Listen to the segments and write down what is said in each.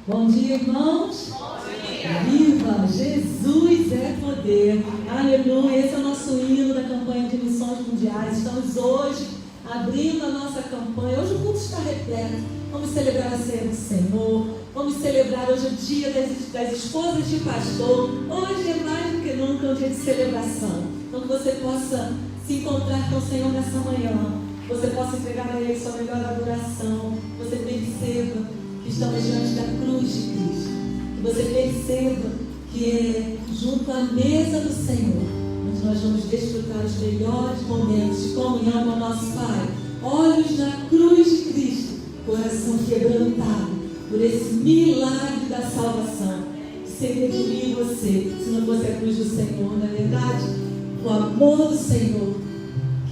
Bom dia, irmãos. Bom dia. Viva! Jesus é poder. Aleluia. Esse é o nosso hino da campanha de missões mundiais. Estamos hoje abrindo a nossa campanha. Hoje o culto está repleto. Vamos celebrar a ceia do Senhor. Vamos celebrar hoje o dia das esposas de pastor. Hoje é mais do que nunca um dia de celebração. Então que você possa se encontrar com o Senhor nessa manhã. Você possa entregar a Ele sua melhor adoração. Você perceba que estamos diante da cruz de Cristo. Que você perceba que é junto à mesa do Senhor onde nós vamos desfrutar os melhores momentos de comunhão com o nosso Pai. Olhos na cruz de Cristo, coração quebrantado por esse milagre da salvação. Que seria de mim e você, se não fosse a cruz do Senhor, não é verdade? O amor do Senhor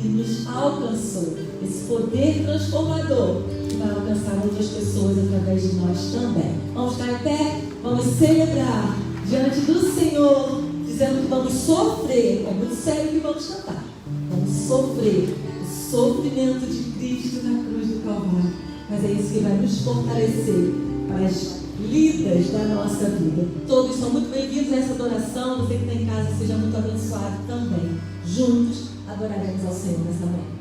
que nos alcançou, esse poder transformador que vai alcançar outras pessoas através de nós também. Vamos ficar em pé, vamos celebrar diante do Senhor, dizendo que vamos sofrer. É muito sério que vamos cantar. Vamos sofrer o sofrimento de Cristo na cruz do Calvário, mas é isso que vai nos fortalecer para as lidas da nossa vida. Todos são muito bem-vindos a essa adoração. Você que está em casa, seja muito abençoado também. Juntos adoraremos ao Senhor nessa manhã.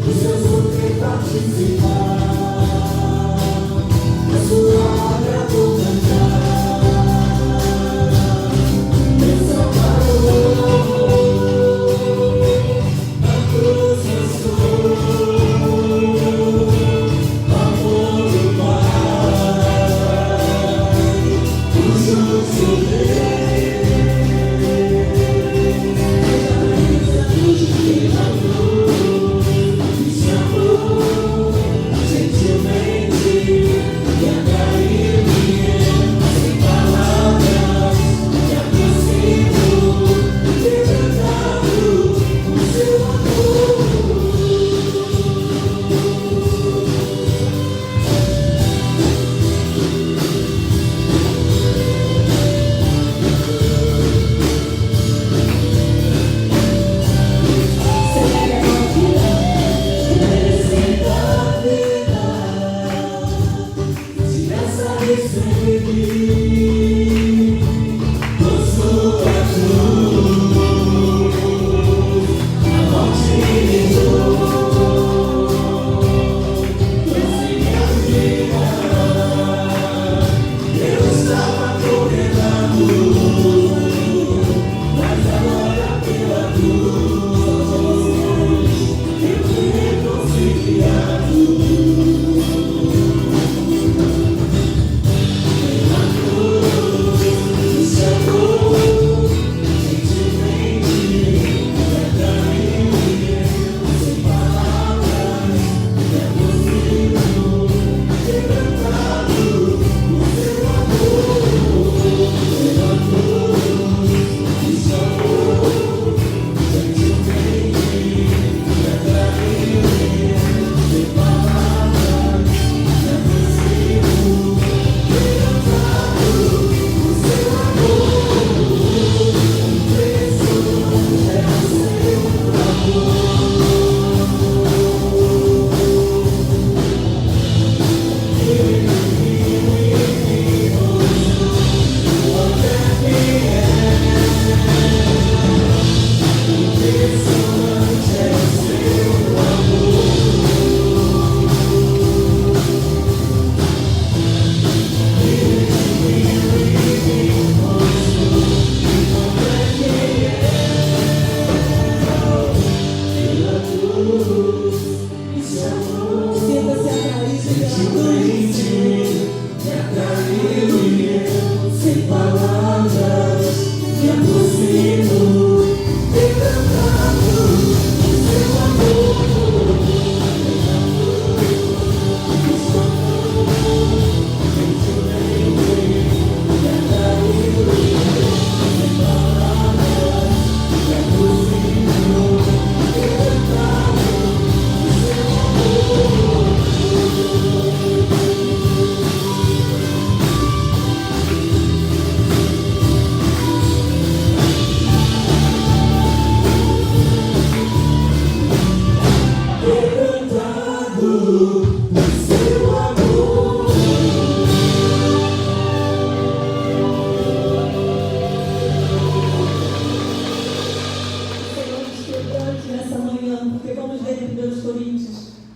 Os seus sofrimentos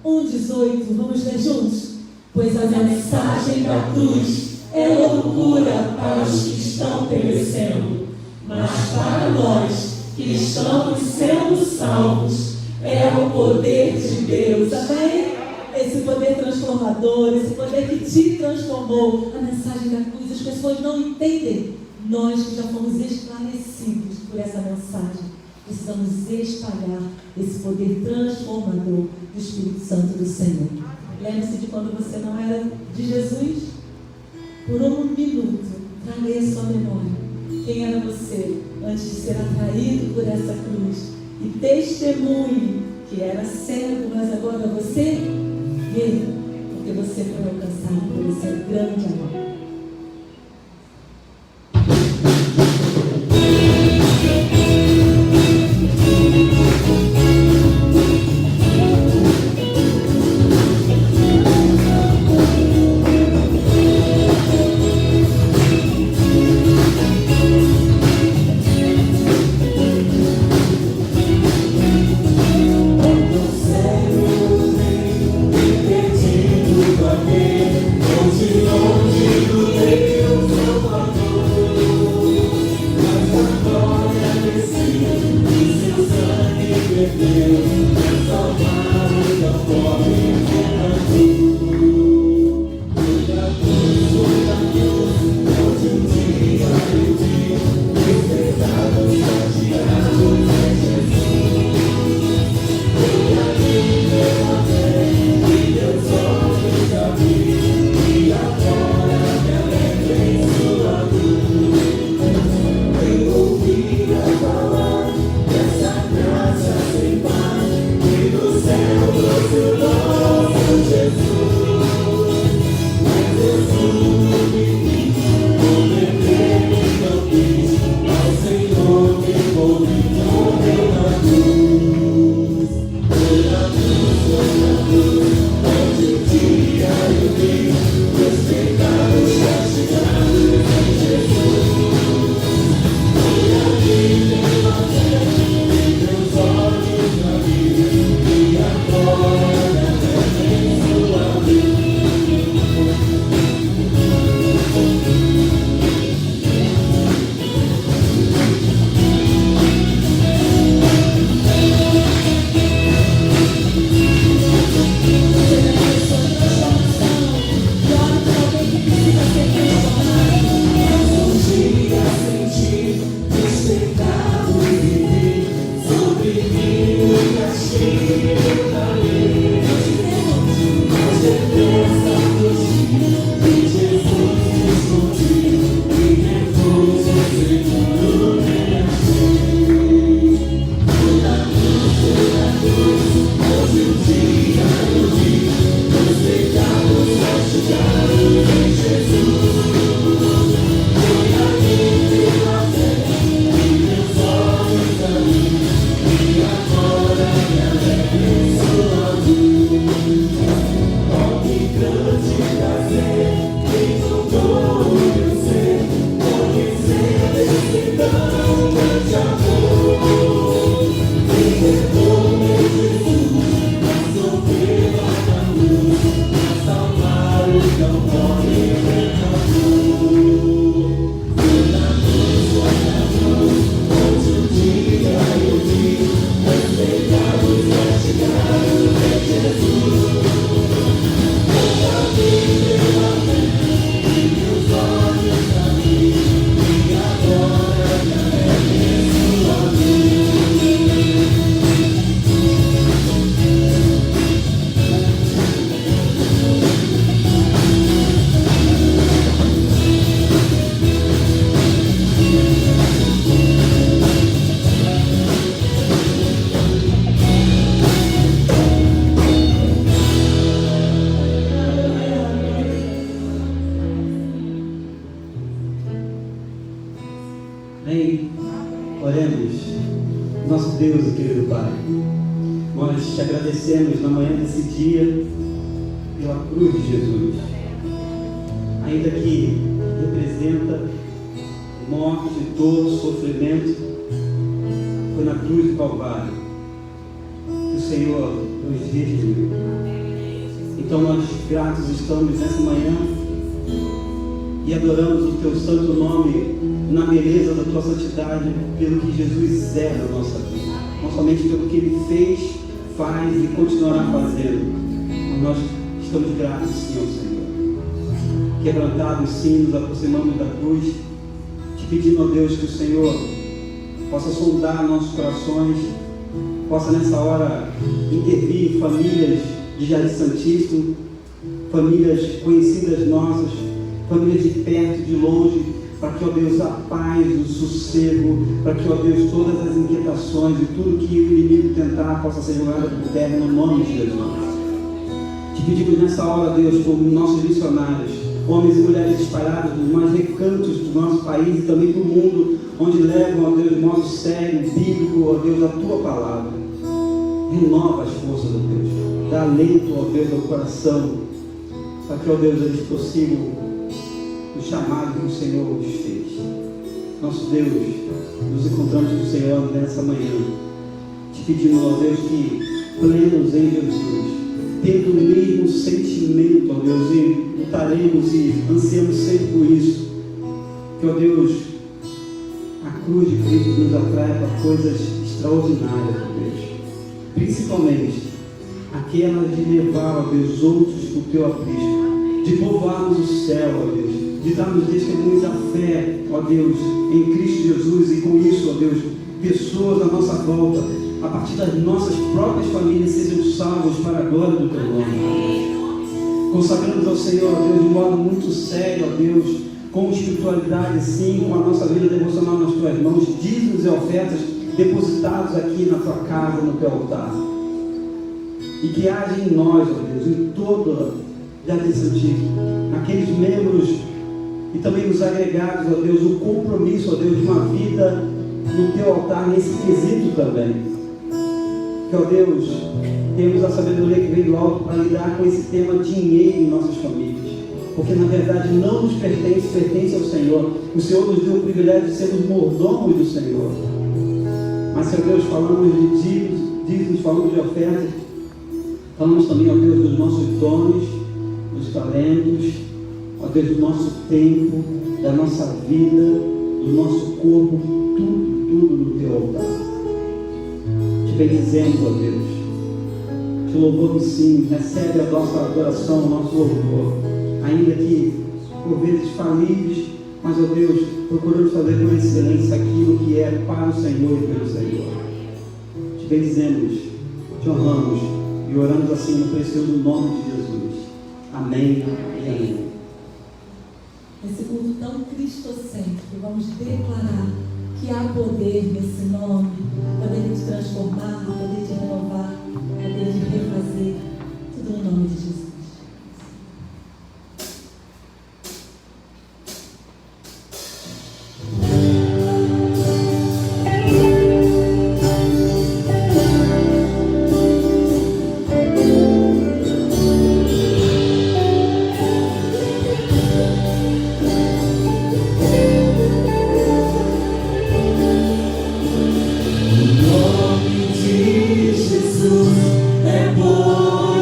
1,18. Vamos ler juntos? Pois a mensagem da cruz é loucura para os que estão perecendo, mas para nós que estamos sendo salvos, é o poder de Deus. Amém? Esse poder transformador, esse poder que te transformou. A mensagem da cruz, as pessoas não entendem. Nós que já fomos esclarecidos por essa mensagem, precisamos espalhar esse poder transformador do Espírito Santo do Senhor. Lembre-se de quando você não era de Jesus? Por um minuto, traga aí a sua memória. Quem era você antes de ser atraído por essa cruz? E testemunhe que era cego, mas agora você vê, porque você foi alcançado por esse grande amor. Amém? Oremos. Nosso Deus e querido Pai, nós te agradecemos na manhã desse dia pela cruz de Jesus, ainda que representa morte, dor, sofrimento. Foi na cruz do Calvário que o Senhor nos redimiu. Então nós gratos estamos nessa manhã e adoramos o teu santo nome na beleza da tua santidade, pelo que Jesus é na nossa vida, não somente pelo que ele fez, faz e continuará fazendo, mas nós estamos gratos sim ao Senhor. Quebrantados sim, nos aproximamos da cruz, te pedindo a Deus que o Senhor possa sondar nossos corações, possa nessa hora intervir em famílias de Jardim Santíssimo, famílias conhecidas nossas, famílias de perto e de longe, para que, ó Deus, a paz, o sossego, para que, ó Deus, todas as inquietações e tudo que o inimigo tentar possa ser jogado por terra no nome de Jesus. Te pedimos nessa hora, Deus, por nossos missionários, homens e mulheres espalhados nos mais recantos do nosso país e também do mundo, onde levam, ó Deus, de modo sério, bíblico, ó Deus, a tua palavra. Renova as forças, ó Deus, dá alento, ó Deus, ao coração, para que, ó Deus, eles prossigam o chamado que o Senhor os fez. Nosso Deus, nos encontramos com o Senhor nessa manhã, te pedindo, ó Deus, que plenos em Jesus, tendo o mesmo sentimento, ó Deus, e lutaremos e ansiamos sempre por isso, que, ó Deus, a cruz de Cristo nos atrai para coisas extraordinárias, ó Deus, principalmente aquela de levar, ó Deus, outros para o teu aprisco, de povoarmos o céu, ó Deus, de darmos testemunhos da fé, ó Deus, em Cristo Jesus, e com isso, ó Deus, pessoas à nossa volta, a partir das nossas próprias famílias, sejam salvos para a glória do teu nome. Consagramos ao Senhor, ó Deus, de modo muito sério, ó Deus, com espiritualidade, sim, com a nossa vida devocional nas tuas mãos, dízimos e ofertas depositados aqui na tua casa, no teu altar. E que haja em nós, ó Deus, em toda Jardim Santíssimo, aqueles membros e também nos agregados, ó Deus, o compromisso, ó Deus, de uma vida no teu altar, nesse quesito também. Que, ó Deus, temos a sabedoria que vem do alto para lidar com esse tema dinheiro em nossas famílias. Porque, na verdade, não nos pertence, pertence ao Senhor. O Senhor nos deu o privilégio de sermos mordomos do Senhor. Mas, Senhor Deus, falamos de dízimos, falamos de ofertas, falamos também, ó Deus, dos nossos dons, dos talentos, ó Deus, do nosso tempo, da nossa vida, do nosso corpo, tudo no teu altar. Te bendizemos, ó Deus, te louvamos sim, recebe a nossa adoração, o nosso louvor, ainda que por vezes falíveis, mas, ó Deus, procuramos fazer com excelência aquilo que é para o Senhor e pelo Senhor. Te bendizemos, te honramos e oramos assim no precioso nome de Jesus. Amém e amém. Esse culto tão cristocêntrico, vamos declarar que há poder nesse nome, poder de transformar, poder de renovar, poder de refazer, tudo no nome de Jesus. Jesus é bom.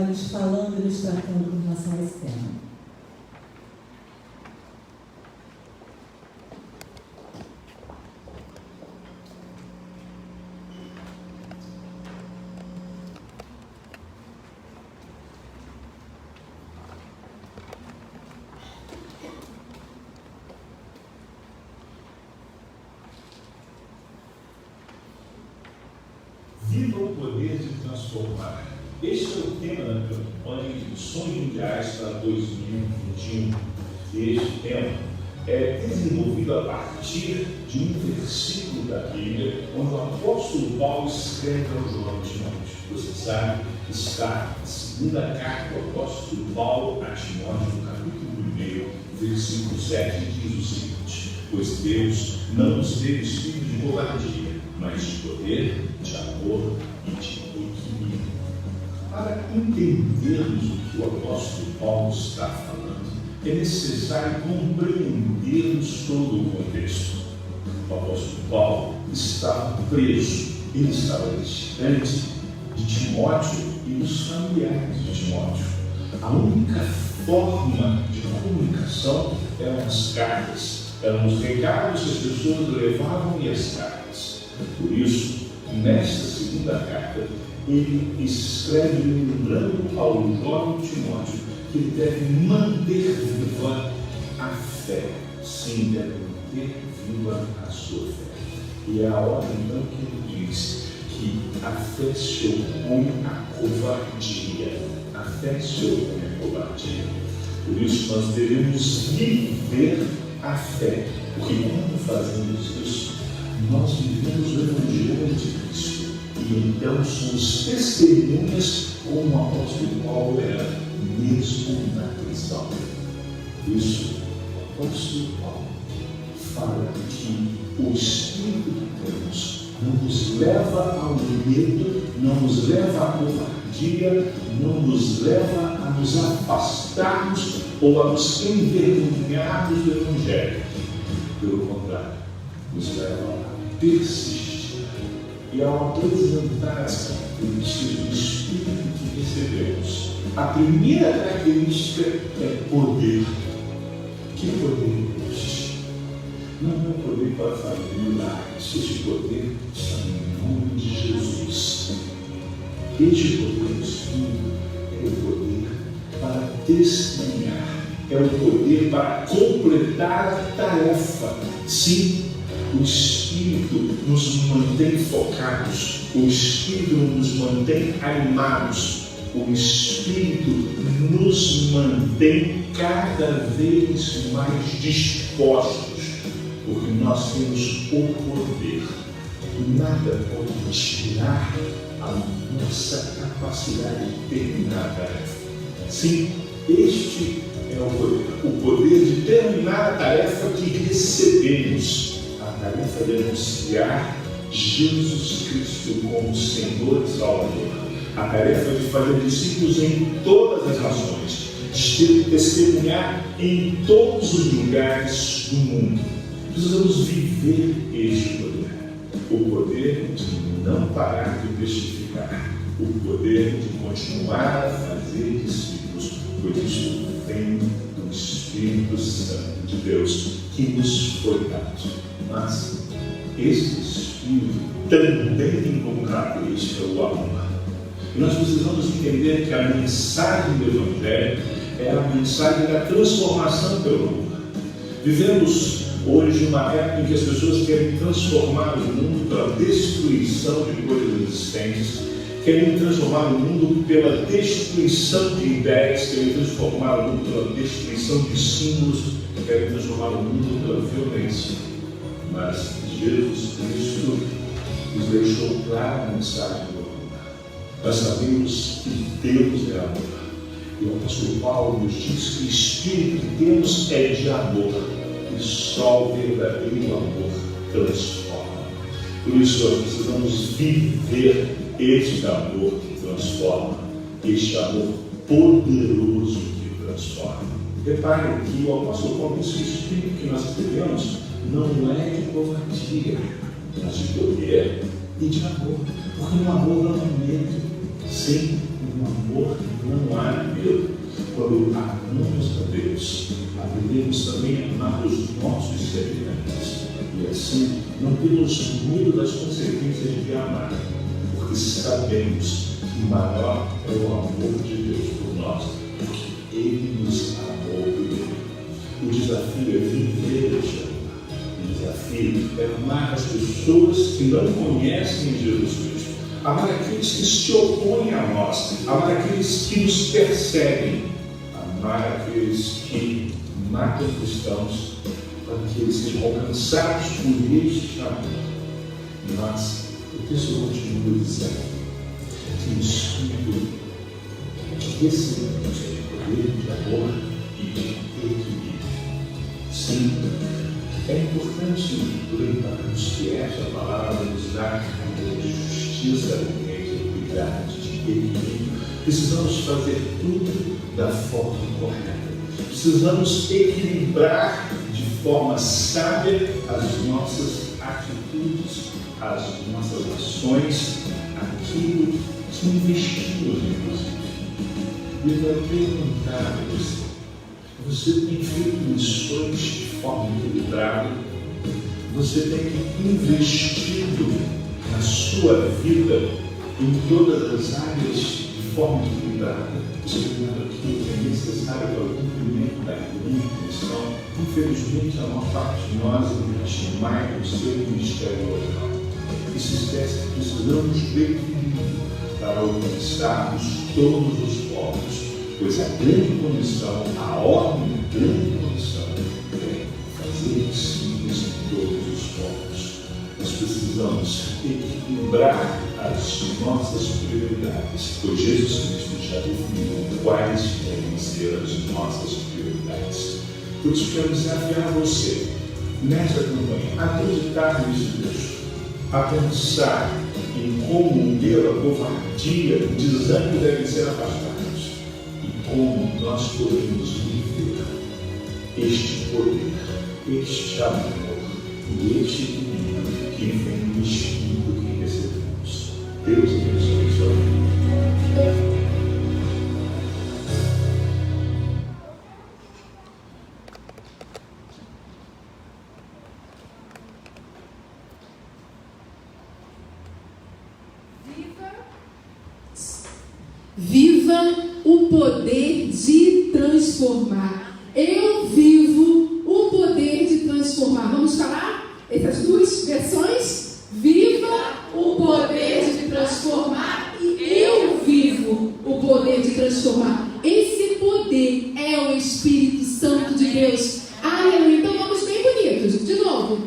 vai nos falando e nos tratando com relação a esse tema. Viva o poder de transformar. Este é o tema da campanha de Missões Mundiais para 2021. Este tema é desenvolvido a partir de um versículo da Bíblia, onde o apóstolo Paulo escreve ao João Timóteo. Você sabe, está na segunda carta do apóstolo Paulo a Timóteo, no capítulo 1, versículo 7, diz o seguinte: pois Deus não nos deu espírito de covardia, mas de poder, de amor e de equilíbrio. Para entendermos o que o apóstolo Paulo está falando, é necessário compreendermos todo o contexto. O apóstolo Paulo estava preso, ele estava distante de Timóteo e dos familiares de Timóteo. A única forma de comunicação eram as cartas, eram os recados que as pessoas levavam e as cartas. Por isso, nesta segunda carta, ele escreve lembrando ao jovem Timóteo que ele deve manter viva a fé. Sim, deve manter viva a sua fé. E é a hora então que ele diz que a fé se opõe à covardia. A fé se opõe à covardia. Por isso nós devemos viver a fé. Porque quando fazemos isso, nós vivemos o Evangelho de Cristo. E então somos testemunhas como o apóstolo Paulo era, mesmo na prisão. Por isso, o apóstolo Paulo fala que o Espírito que temos não nos leva ao medo, não nos leva à covardia, não nos leva a nos afastarmos ou a nos envergonharmos do Evangelho. Pelo contrário, nos leva a persistir. E ao apresentar as características do Espírito que recebemos, a primeira característica é poder. Que poder é este? Não é um poder para fazer milagres. Este poder está no nome de Jesus. Este poder do Espírito é o poder para testemunhar, é o poder para completar a tarefa. Sim, o Espírito nos mantém focados, o Espírito nos mantém animados, o Espírito nos mantém cada vez mais dispostos, porque nós temos o poder. Nada pode tirar a nossa capacidade de terminar a tarefa. Sim, este é o poder de terminar a tarefa que recebemos. A tarefa de anunciar Jesus Cristo como Senhor e Salvador. A tarefa de fazer discípulos em todas as nações, de testemunhar em todos os lugares do mundo. Precisamos viver este poder. O poder de não parar de testificar. O poder de continuar a fazer discípulos. Pois isso vem do Espírito Santo de Deus que nos foi dado. Mas esse Espírito também tem como característica o amor. E nós precisamos entender que a mensagem do Evangelho é a mensagem da transformação pelo amor. Vivemos hoje uma época em que as pessoas querem transformar o mundo pela destruição de coisas existentes, querem transformar o mundo pela destruição de ideias, querem transformar o mundo pela destruição de símbolos, querem transformar o mundo pela violência. Mas Jesus Cristo nos deixou clara a mensagem do amor. Nós sabemos que Deus é amor. E o apóstolo Paulo nos diz que o Espírito que temos é de amor. E só o verdadeiro amor transforma. Por isso nós precisamos viver este amor que transforma. Este amor poderoso que transforma. Reparem que o apóstolo Paulo diz que o Espírito que nós temos não é de covardia, mas de poder e de amor. Porque no amor não há medo. Sim, no amor não há medo. Quando amamos a Deus, aprendemos também a amar os nossos semelhantes. E assim, não temos medo das consequências de amar, porque sabemos que maior é o amor de Deus por nós, porque Ele nos amou primeiro. O desafio é viver este amor. O desafio é amar as pessoas que não conhecem Jesus Cristo, amar aqueles que se opõem a nós, amar aqueles que nos perseguem, amar aqueles que matam cristãos, para que eles sejam alcançados por este amor. Mas o texto continua dizendo que o Espírito recebemos de poder, de amor e de equilíbrio. Sim, é importante lembrarmos que esta palavra nos dá de justiça, de equidade, de equilíbrio. Precisamos fazer tudo da forma correta. Precisamos equilibrar de forma sábia as nossas atitudes, as nossas ações, aquilo que investimos, inclusive. E eu quero perguntar a você tem feito missões de forma equilibrada? Você tem investido na sua vida em todas as áreas de forma equilibrada? Você tem aquilo que é necessário para o cumprimento da grande missão? Infelizmente, a maior parte de nós investe mais no seu ministério local. E se esquece que precisamos de equilíbrio para alcançarmos todos os povos, pois a grande comissão, a ordem da grande comissão é fazer discípulos em todos os povos. Nós precisamos equilibrar as nossas prioridades, pois Jesus Cristo já definiu quais devem ser as nossas prioridades. Por isso, quero desafiar você, nesta campanha, a acreditar nesse Deus, a pensar em como o medo, a covardia, o desânimo devem ser afastados e como nós podemos viver este poder, este amor e este equilíbrio que vem do Espírito que recebemos. Deus abençoe sua vida. Viva o poder de transformar. Eu vivo o poder de transformar. Vamos falar essas duas versões? Viva o poder de transformar e eu vivo o poder de transformar. Esse poder é o Espírito Santo de Deus. Aleluia. Então vamos bem bonitos. De novo.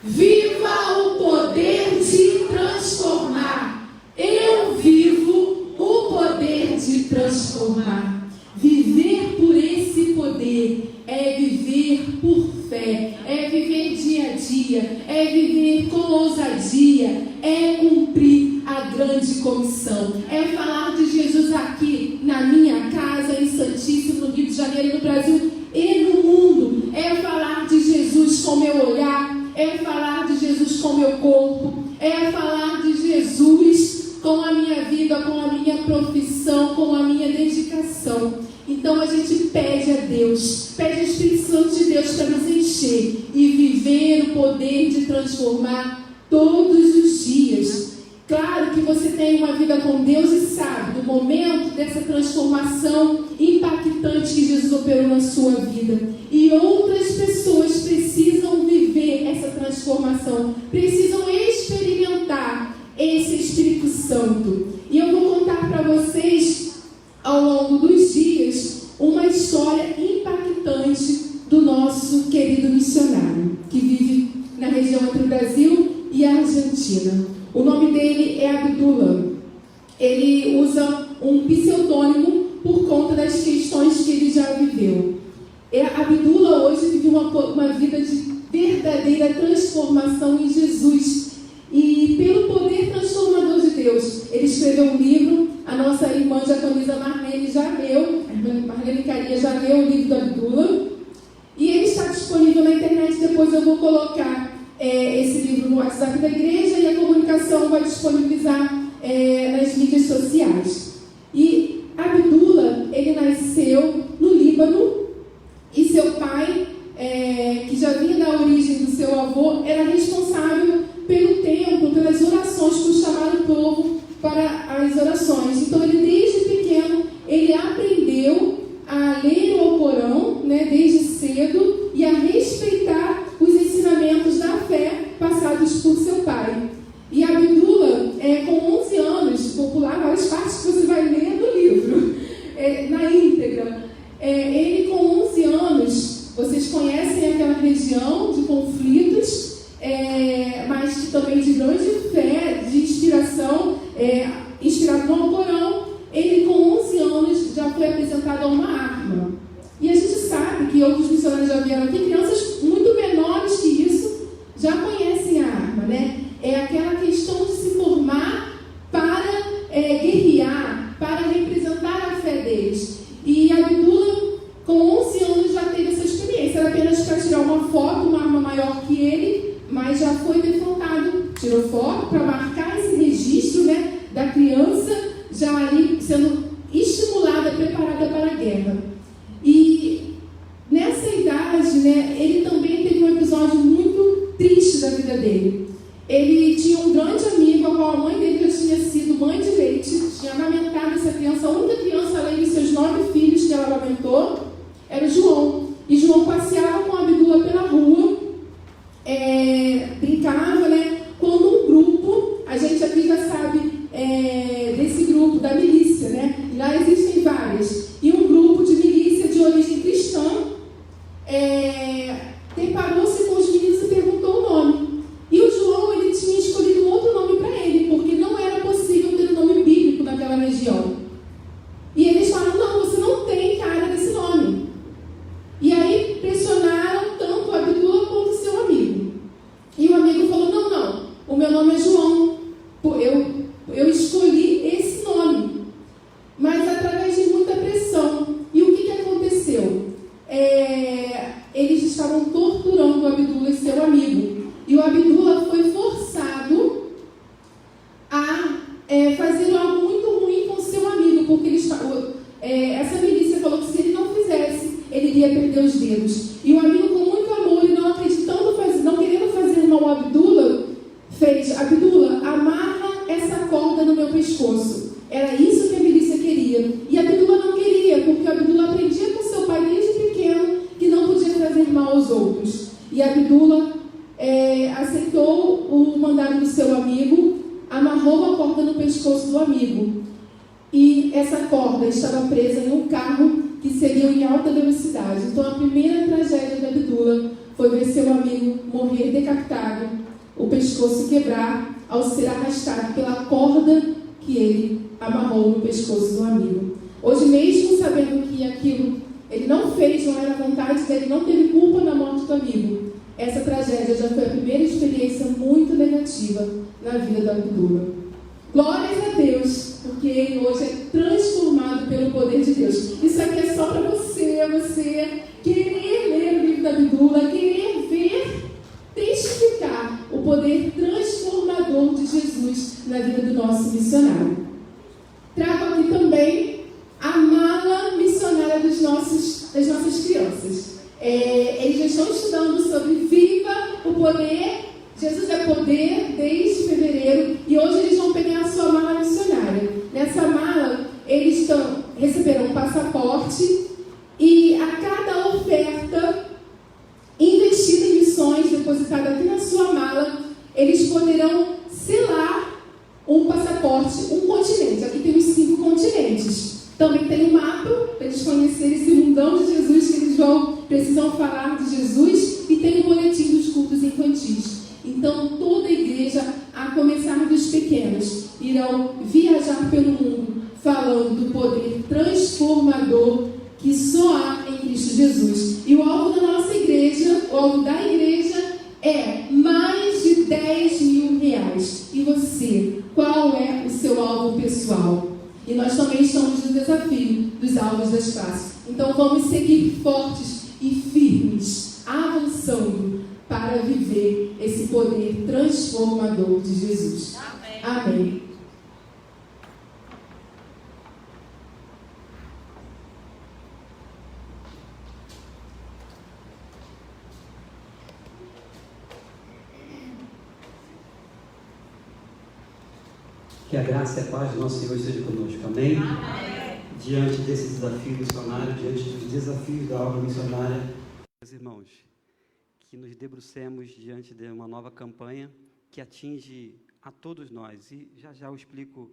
Viva o poder de transformar. Eu vivo o poder de transformar. Viver por esse poder é viver por fé, é viver dia a dia, é viver com ousadia, é cumprir a grande comissão, é falar de Jesus aqui na minha casa, em Santíssimo, no Rio de Janeiro, no Brasil e no mundo, é falar de Jesus com meu olhar, é falar de Jesus com meu corpo, é falar de Jesus com a minha vida, com a minha profissão, com a minha dedicação. Então a gente pede a Deus, pede ao Espírito Santo de Deus para nos encher e viver o poder de transformar todos os dias. Claro que você tem uma vida com Deus e sabe do momento dessa transformação impactante que Jesus operou na sua vida. E outras pessoas precisam viver essa transformação, precisam experimentar esse Espírito Santo. E eu vou contar para vocês, ao longo dos dias, uma história impactante do nosso querido missionário, que vive na região entre o Brasil e a Argentina. O nome dele é Abdullah. Ele usa um pseudônimo por conta das questões que ele já viveu. Abdullah hoje vive uma vida de verdadeira transformação em Jesus. E pelo poder transformador de Deus, ele escreveu um livro. A nossa irmã diaconisa Marlene já leu, a irmã Marlene Carinha já leu o livro do Abdullah. E ele está disponível na internet. Depois eu vou colocar esse livro no WhatsApp da igreja e a comunicação vai disponibilizar nas mídias sociais. E Abdullah né, desde cedo e a respeitar os ensinamentos da fé passados por seu pai. E Abdullah, com 11 anos, vou pular várias partes que você vai ler no livro, na íntegra. Ele com 11 anos, vocês conhecem aquela região de conflitos, mas também de grande fé, de inspiração, inspirado no Alcorão. Ele com 11 anos já foi apresentado a uma arma. E a gente sabe que outros missionários já vieram aqui, crianças muito menores que isso já conhecem a arma, né? É aquela questão de se formar para guerrear, para representar a fé deles. E Abdullah, com 11 anos, já teve essa experiência. Era apenas para tirar uma foto, uma arma maior que ele, mas já foi defrontado. Tirou foto para marcar esse registro, né, da criança já ali sendo estimulada, preparada para a guerra. E nessa idade, né, ele também teve um episódio muito triste da vida dele. Ele tinha um grande amigo, a qual a mãe dele já tinha sido mãe de leite, tinha amamentado essa criança, a única criança além de seus 9 filhos que ela amamentou, era o João. E João passeava com a Abdullah pela rua, brincava, né? Quando um grupo, a gente aqui já sabe desse grupo da milícia, né? E lá existem várias. E um grupo de milícia de origem cristã deparou-se com os meninos e perguntou o nome. E o João, ele tinha escolhido um outro nome para ele, porque não era possível ter um nome bíblico naquela região. E eles falaram, não, você não tem cara desse nome. E aí pressionaram tanto o Abdullah quanto o seu amigo. E o amigo falou, não, o meu nome é João. Eu escolhi esse nome. Mas através de muita pressão. E o que aconteceu? Eles estavam torturando o Abdullah e seu amigo. E o Abdullah foi forçado a fazer algo muito ruim com seu amigo, porque essa milícia falou que se ele não fizesse, ele iria perder os dedos. E o amigo, com muito amor e não acreditando, não querendo fazer mal ao Abdullah, fez: Abdullah, amarra essa corda no meu pescoço. Era isso que a milícia queria. E Abdullah não queria, porque Abdullah aprendia com seu pai desde pequeno que não podia fazer mal aos outros. E Abdullah aceitou o mandado do seu amigo, amarrou a corda no pescoço do amigo. E essa corda estava presa em um carro que seguiu em alta velocidade. Então a primeira tragédia de Abdullah foi ver seu amigo morrer decapitado, o pescoço quebrar ao ser arrastado pela corda que ele amarrou no pescoço do amigo. Hoje, mesmo sabendo que aquilo ele não fez, não era vontade dele, não teve culpa na morte do amigo, essa tragédia já foi a primeira experiência muito negativa na vida do Abdullah. Glórias a Deus, porque ele hoje é transformado pelo poder de Deus. Isso aqui é só para você querer ler o livro da Abdullah, querer ver, testificar o poder transformador de Jesus na vida do nosso missionário. Trago aqui também a mala missionária das nossas crianças. Eles já estão estudando sobre Viva o Poder, Jesus é Poder, desde fevereiro, e hoje eles vão pegar a sua mala missionária. Nessa mala, eles receberão um passaporte, e a cada oferta investida em missões, depositada aqui na sua mala, eles poderão selar um passaporte, um continente. Aqui tem os 5 continentes. Também tem um mapa para eles conhecerem esse mundão de Jesus, que eles precisam falar de Jesus, e tem o boletim dos cultos infantis. Então toda a igreja, a começar dos pequenos, irão viajar pelo mundo falando do poder transformador que só há em Cristo Jesus. E o alvo da nossa igreja, o alvo da igreja é mais de R$10.000. E você, qual é o seu alvo pessoal? E nós também estamos no desafio dos alvos das classes. Então vamos seguir fortes e firmes, avançando para viver esse poder transformador de Jesus. Amém. Amém. Que a graça e a paz do nosso Senhor esteja conosco. Amém? Amém. diante desse desafio missionário, diante dos desafios da obra missionária. Meus irmãos, que nos debrucemos diante de uma nova campanha que atinge a todos nós. E já já eu explico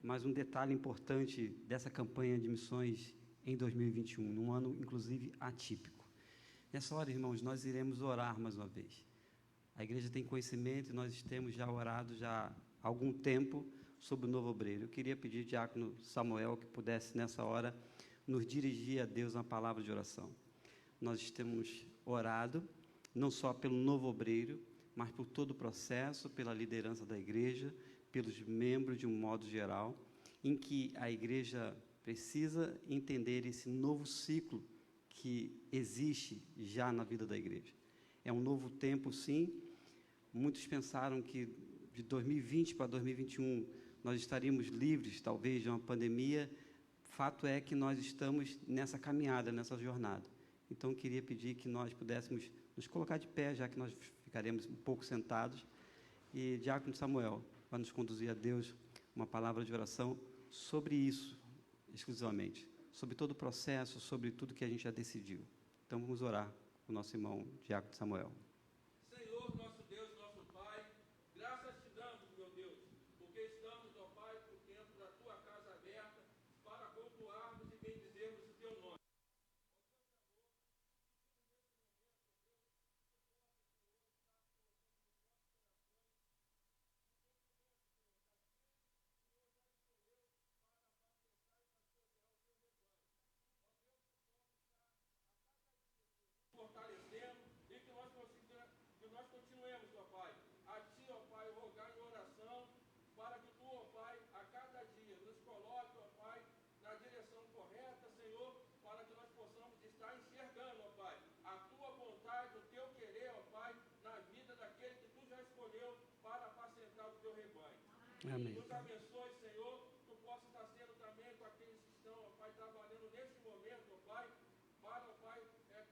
mais um detalhe importante dessa campanha de missões em 2021, num ano, inclusive, atípico. Nessa hora, irmãos, nós iremos orar mais uma vez. A igreja tem conhecimento e nós temos já orado já há algum tempo sobre o novo obreiro. Eu queria pedir ao diácono Samuel que pudesse, nessa hora, nos dirigir a Deus na palavra de oração. Nós temos orado, não só pelo novo obreiro, mas por todo o processo, pela liderança da igreja, pelos membros de um modo geral, em que a igreja precisa entender esse novo ciclo que existe já na vida da igreja. É um novo tempo, sim. Muitos pensaram que de 2020 para 2021 nós estaríamos livres, talvez, de uma pandemia. Fato é que nós estamos nessa caminhada, nessa jornada. Então, eu queria pedir que nós pudéssemos nos colocar de pé, já que nós ficaremos um pouco sentados. E diácono Samuel vai nos conduzir a Deus uma palavra de oração sobre isso, exclusivamente. Sobre todo o processo, sobre tudo que a gente já decidiu. Então, vamos orar com o nosso irmão diácono Samuel. Senhor, nosso Deus, nosso Pai, graças te damos, meu Deus, porque estamos, ó Pai, por dentro da tua casa aberta, para cultuarmos e bendizermos o teu nome. Fortalecendo e que nós continuemos, ó Pai, a Ti, ó Pai, rogar em oração, para que Tu, ó Pai, a cada dia nos coloque, ó Pai, na direção correta, Senhor, para que nós possamos estar enxergando, ó Pai, a Tua vontade, o Teu querer, ó Pai, na vida daquele que Tu já escolheu para apacentar o Teu rebanho. Amém. Nos abençoe, Senhor, Tu possa estar sendo também com aqueles que estão, ó Pai, trabalhando neste momento, ó Pai, para, ó Pai,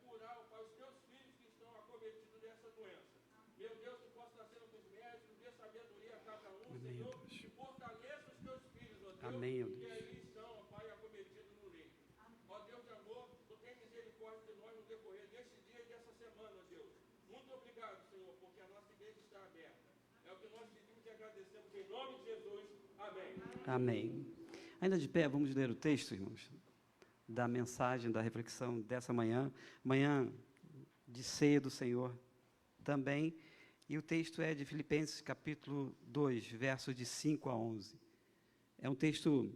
curar, ó Pai, os Teus filhos que estão acometidos dessa doença. Meu Deus, Tu possa estar sendo com os médicos, dê sabedoria a cada um, Amém, Senhor, Deus. e fortaleça os Teus filhos, ó Deus, Amém, ó Deus. que aí estão, ó Pai, acometidos no leito. Ó Deus de amor, Tu tem misericórdia de nós no decorrer deste dia e dessa semana, ó Deus. Muito obrigado, Senhor, porque a nossa igreja está aberta. É o que nós pedimos e agradecemos em nome de Jesus. Amém. Amém. Ainda de pé, vamos ler o texto, irmãos, da mensagem, da reflexão dessa manhã, manhã de ceia do Senhor também, e o texto é de Filipenses capítulo 2, versos de 5 a 11. É um texto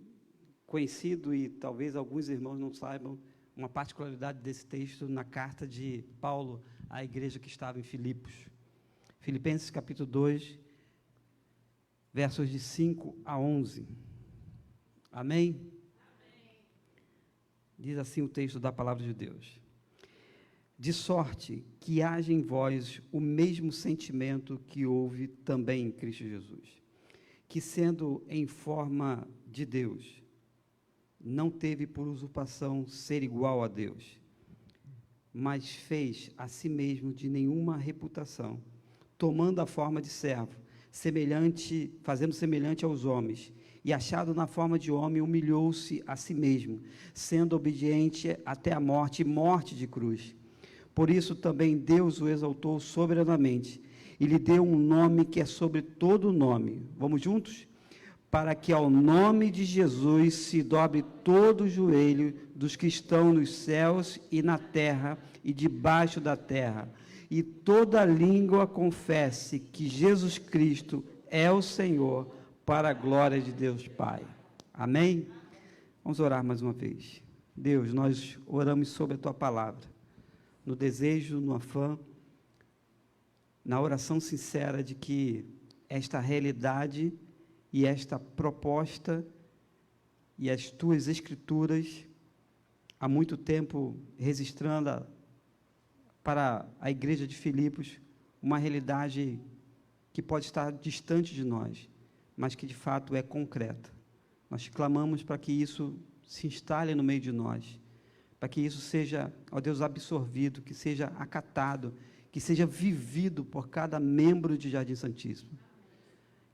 conhecido e talvez alguns irmãos não saibam uma particularidade desse texto na carta de Paulo à igreja que estava em Filipos. Filipenses capítulo 2, versos de 5 a 11. Amém? Diz assim o texto da palavra de Deus: de sorte que haja em vós o mesmo sentimento que houve também em Cristo Jesus, que sendo em forma de Deus, não teve por usurpação ser igual a Deus, mas fez a si mesmo de nenhuma reputação, tomando a forma de servo, fazendo semelhante aos homens, e achado na forma de homem, humilhou-se a si mesmo, sendo obediente até a morte, e morte de cruz. Por isso também Deus o exaltou soberanamente, e lhe deu um nome que é sobre todo nome. Vamos juntos? Para que ao nome de Jesus se dobre todo o joelho dos que estão nos céus e na terra e debaixo da terra, e toda língua confesse que Jesus Cristo é o Senhor, para a glória de Deus Pai. Amém? Vamos orar mais uma vez. Deus, nós oramos sobre a Tua palavra, no desejo, no afã, na oração sincera de que esta realidade e esta proposta e as Tuas Escrituras, há muito tempo registrando para a igreja de Filipos, uma realidade que pode estar distante de nós, mas que de fato é concreta. Nós clamamos para que isso se instale no meio de nós, para que isso seja, ó Deus, absorvido, que seja acatado, que seja vivido por cada membro de Jardim Santíssimo.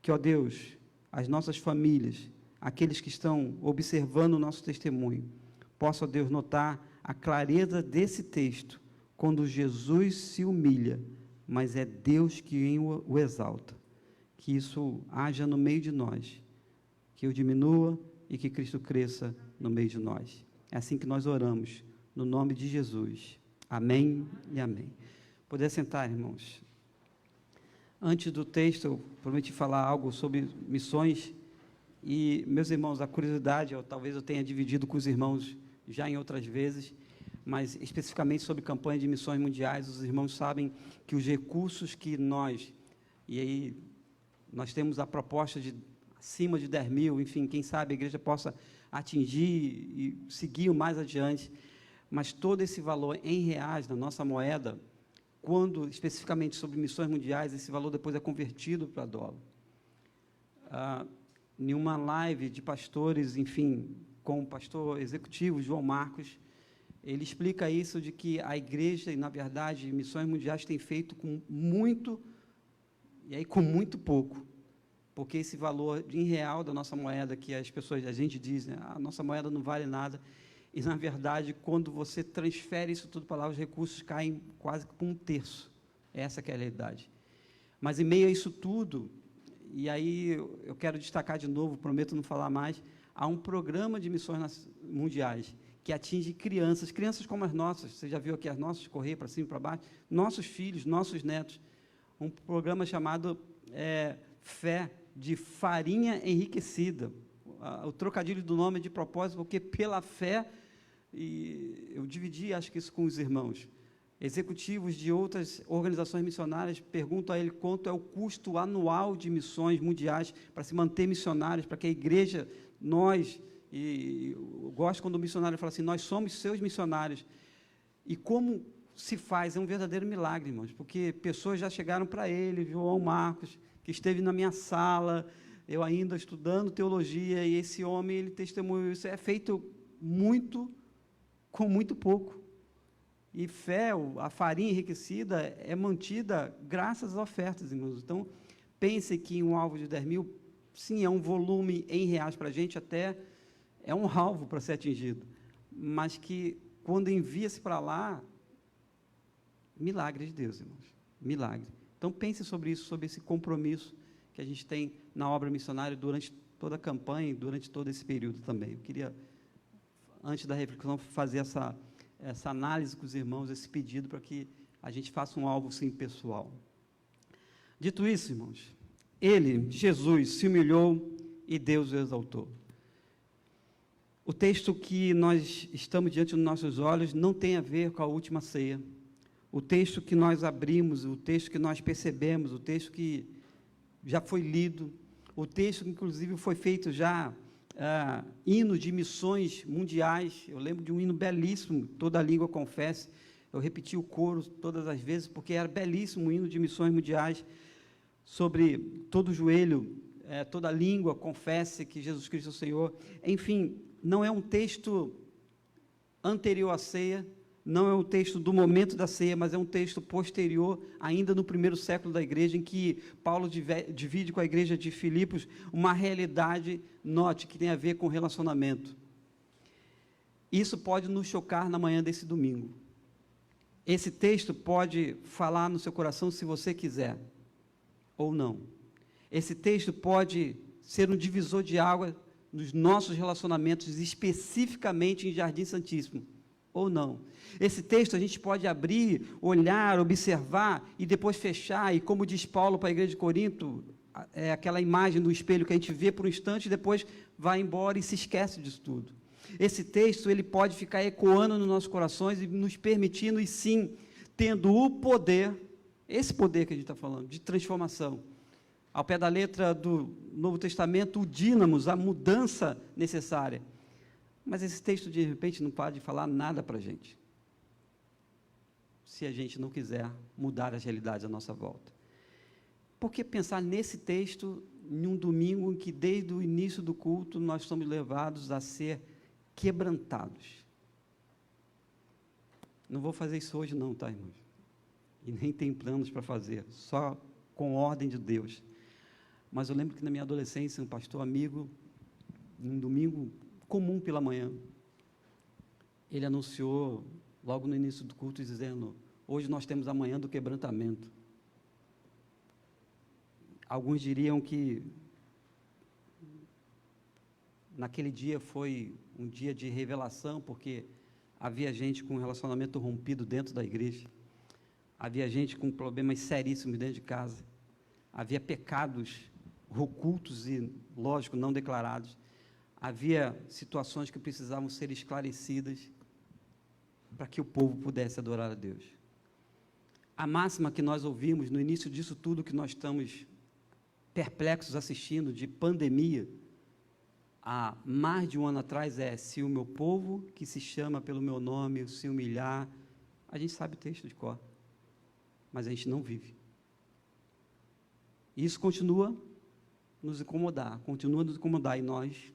Que, ó Deus, as nossas famílias, aqueles que estão observando o nosso testemunho, possa, Deus, notar a clareza desse texto, quando Jesus se humilha, mas é Deus que o exalta. Que isso haja no meio de nós, que eu diminua e que Cristo cresça no meio de nós. É assim que nós oramos, no nome de Jesus. Amém e amém. Poder sentar, irmãos. Antes do texto, eu prometi falar algo sobre missões, e, meus irmãos, a curiosidade, talvez eu tenha dividido com os irmãos já em outras vezes, mas especificamente sobre campanha de missões mundiais, os irmãos sabem que os recursos que nós, e aí nós temos a proposta de acima de 10 mil, enfim, quem sabe a igreja possa atingir e seguir mais adiante, mas todo esse valor em reais, na nossa moeda, quando especificamente sobre missões mundiais, esse valor depois é convertido para dólar. Em uma live de pastores, enfim, com o pastor executivo João Marcos, ele explica isso de que a igreja, e na verdade, missões mundiais tem feito com muito, e aí com muito pouco, porque esse valor em real da nossa moeda, que as pessoas, a gente diz, né, a nossa moeda não vale nada, e na verdade, quando você transfere isso tudo para lá, os recursos caem quase por 1/3, essa que é a realidade. Mas em meio a isso tudo, e aí eu quero destacar de novo, prometo não falar mais, há um programa de missões mundiais que atinge crianças como as nossas, você já viu aqui as nossas, correr para cima e para baixo, nossos filhos, nossos netos, um programa chamado Fé, de farinha enriquecida, o trocadilho do nome é de propósito, porque pela fé, e eu dividi, acho que isso com os irmãos, executivos de outras organizações missionárias perguntam a ele quanto é o custo anual de missões mundiais para se manter missionários, para que a igreja, nós, e eu gosto quando o missionário fala assim, nós somos seus missionários, e como se faz, é um verdadeiro milagre, irmãos, porque pessoas já chegaram para ele, João Marcos, que esteve na minha sala, eu ainda estudando teologia, e esse homem, ele testemunhou isso, é feito muito, com muito pouco, e fé, a farinha enriquecida, é mantida graças às ofertas, irmãos. Então, pense que um alvo de 10 mil, sim, é um volume em reais para a gente, até é um alvo para ser atingido, mas que, quando envia-se para lá, milagre de Deus, irmãos, milagre. Então, pense sobre isso, sobre esse compromisso que a gente tem na obra missionária durante toda a campanha e durante todo esse período também. Eu queria, antes da reflexão, fazer essa análise com os irmãos, esse pedido para que a gente faça um alvo, sim, pessoal. Dito isso, irmãos, ele, Jesus, se humilhou e Deus o exaltou. O texto que nós estamos diante dos nossos olhos não tem a ver com a última ceia. O texto que nós abrimos, o texto que nós percebemos, o texto que já foi lido, o texto que, inclusive, foi feito já hino de missões mundiais. Eu lembro de um hino belíssimo, Toda Língua Confesse. Eu repeti o coro todas as vezes, porque era belíssimo o hino de missões mundiais, sobre todo joelho, toda língua confesse que Jesus Cristo é o Senhor. Enfim, não é um texto anterior à ceia, não é um texto do momento da ceia, mas é um texto posterior, ainda no primeiro século da igreja, em que Paulo divide com a igreja de Filipos uma realidade, note, que tem a ver com relacionamento. Isso pode nos chocar na manhã desse domingo. Esse texto pode falar no seu coração se você quiser, ou não. Esse texto pode ser um divisor de água nos nossos relacionamentos, especificamente em Jardim Santíssimo, ou não. Esse texto a gente pode abrir, olhar, observar e depois fechar, e como diz Paulo para a igreja de Corinto, é aquela imagem do espelho que a gente vê por um instante e depois vai embora e se esquece disso tudo. Esse texto, ele pode ficar ecoando nos nossos corações e nos permitindo, e sim, tendo o poder, esse poder que a gente está falando, de transformação. Ao pé da letra do Novo Testamento, o dínamos, a mudança necessária. Mas esse texto, de repente, não pode falar nada para a gente, se a gente não quiser mudar as realidades à nossa volta. Por que pensar nesse texto em um domingo em que, desde o início do culto, nós somos levados a ser quebrantados? Não vou fazer isso hoje não, tá, irmãos? E nem tem planos para fazer, só com ordem de Deus. Mas eu lembro que na minha adolescência, um pastor amigo num domingo comum pela manhã, ele anunciou logo no início do culto dizendo: hoje nós temos a manhã do quebrantamento. Alguns diriam que naquele dia foi um dia de revelação, porque havia gente com relacionamento rompido dentro da igreja, havia gente com problemas seríssimos dentro de casa, havia pecados ocultos e, lógico, não declarados, havia situações que precisavam ser esclarecidas para que o povo pudesse adorar a Deus. A máxima que nós ouvimos no início disso tudo que nós estamos perplexos assistindo, de pandemia, há mais de um ano atrás, é: se o meu povo, que se chama pelo meu nome, se humilhar. A gente sabe o texto de cor, mas a gente não vive. E isso continua nos incomodar, e nós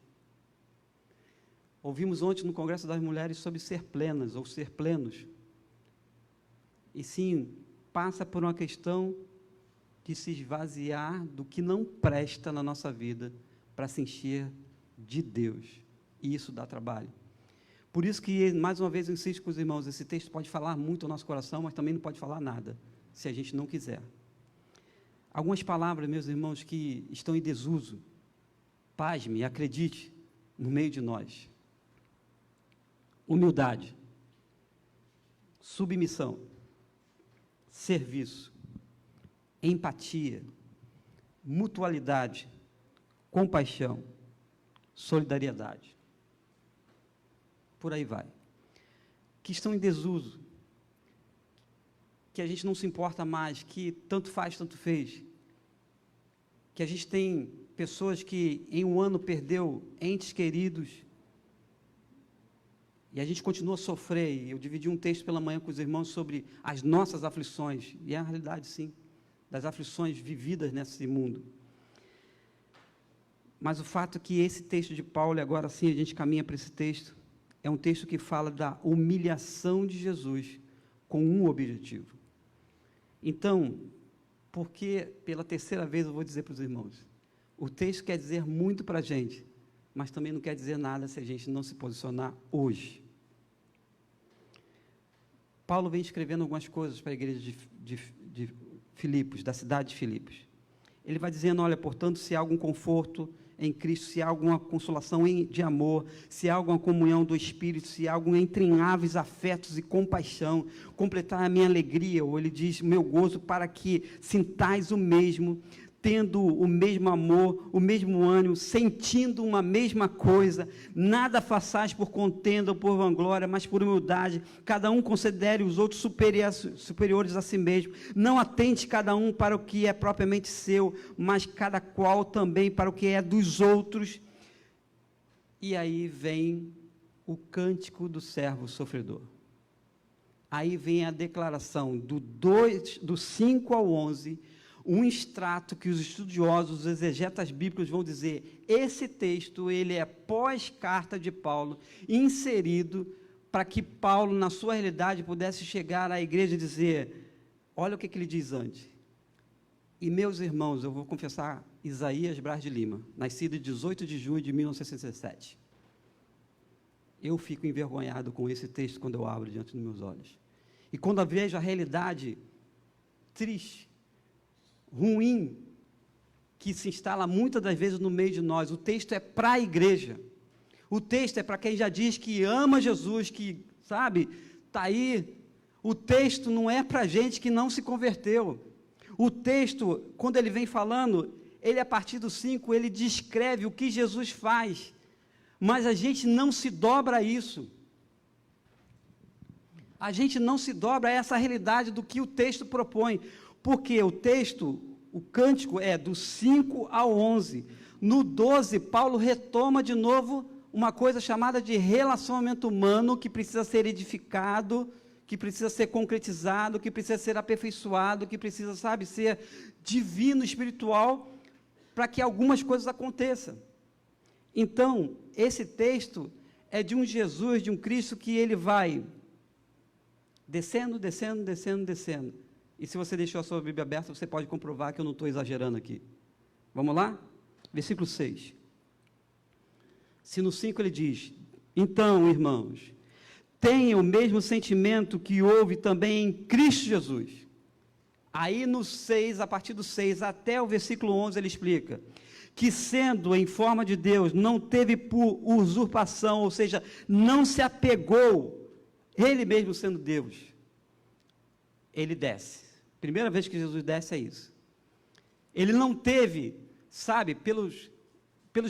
ouvimos ontem no Congresso das Mulheres sobre ser plenas, ou ser plenos, e sim, passa por uma questão de se esvaziar do que não presta na nossa vida, para se encher de Deus, e isso dá trabalho. Por isso que, mais uma vez, eu insisto com os irmãos, esse texto pode falar muito ao nosso coração, mas também não pode falar nada, se a gente não quiser. Algumas palavras, meus irmãos, que estão em desuso, pasme, acredite, no meio de nós: humildade, submissão, serviço, empatia, mutualidade, compaixão, solidariedade. Por aí vai. Que estão em desuso, que a gente não se importa mais, que tanto faz, tanto fez, que a gente tem pessoas que em um ano perdeu entes queridos, e a gente continua a sofrer. Eu dividi um texto pela manhã com os irmãos sobre as nossas aflições, e é a realidade, sim, das aflições vividas nesse mundo. Mas o fato é que esse texto de Paulo, e agora sim a gente caminha para esse texto, é um texto que fala da humilhação de Jesus com um objetivo. Então, porque pela terceira vez eu vou dizer para os irmãos, o texto quer dizer muito para a gente, mas também não quer dizer nada se a gente não se posicionar hoje. Paulo vem escrevendo algumas coisas para a igreja de Filipos, da cidade de Filipos. Ele vai dizendo: olha, portanto, se há algum conforto em Cristo, se há alguma consolação de amor, se há alguma comunhão do Espírito, se há algum entranháveis afetos e compaixão, completar a minha alegria, ou ele diz, meu gozo, para que sintais o mesmo, tendo o mesmo amor, o mesmo ânimo, sentindo uma mesma coisa, nada façais por contenda ou por vanglória, mas por humildade, cada um considere os outros superiores a si mesmo, não atente cada um para o que é propriamente seu, mas cada qual também para o que é dos outros. E aí vem o cântico do servo sofredor. Aí vem a declaração do 5 ao 11, um extrato que os estudiosos, os exegetas bíblicos vão dizer, esse texto, ele é pós-carta de Paulo, inserido para que Paulo, na sua realidade, pudesse chegar à igreja e dizer, olha o que ele diz antes. E meus irmãos, eu vou confessar, Isaías Braz de Lima, nascido em 18 de junho de 1967. Eu fico envergonhado com esse texto quando eu abro diante dos meus olhos. E quando eu vejo a realidade triste, ruim, que se instala muitas das vezes no meio de nós, o texto é para a igreja. O texto é para quem já diz que ama Jesus, que, sabe, está aí. O texto não é para gente que não se converteu. O texto, quando ele vem falando, ele a partir do 5, ele descreve o que Jesus faz, mas a gente não se dobra a isso. A gente não se dobra a essa realidade do que o texto propõe, porque o texto, o cântico é do 5 ao 11. No 12, Paulo retoma de novo uma coisa chamada de relacionamento humano, que precisa ser edificado, que precisa ser concretizado, que precisa ser aperfeiçoado, que precisa, sabe, ser divino, espiritual, para que algumas coisas aconteçam. Então, esse texto é de um Jesus, de um Cristo que ele vai descendo, descendo, descendo, descendo. E se você deixou a sua Bíblia aberta, você pode comprovar que eu não estou exagerando aqui. Vamos lá? Versículo 6. Se no 5 ele diz: então, irmãos, tenham o mesmo sentimento que houve também em Cristo Jesus. Aí no 6, a partir do 6 até o versículo 11, ele explica que, sendo em forma de Deus, não teve por usurpação, ou seja, não se apegou, ele mesmo sendo Deus, ele desce. Primeira vez que Jesus desce é isso. Ele não teve, sabe, pelos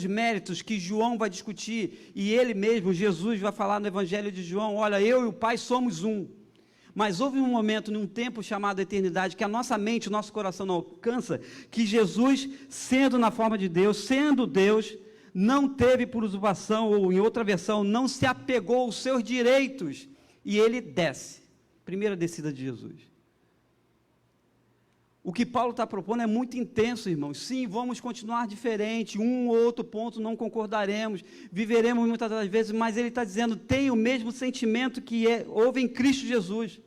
méritos que João vai discutir, e ele mesmo, Jesus, vai falar no Evangelho de João: olha, eu e o Pai somos um. Mas houve um momento, num tempo chamado eternidade, que a nossa mente, o nosso coração não alcança, que Jesus, sendo na forma de Deus, sendo Deus, não teve por usurpação, ou em outra versão, não se apegou aos seus direitos, e ele desce. Primeira descida de Jesus. O que Paulo está propondo é muito intenso, irmãos. Sim, vamos continuar diferente, um ou outro ponto não concordaremos, viveremos muitas das vezes, mas ele está dizendo: tem o mesmo sentimento que houve em Cristo Jesus.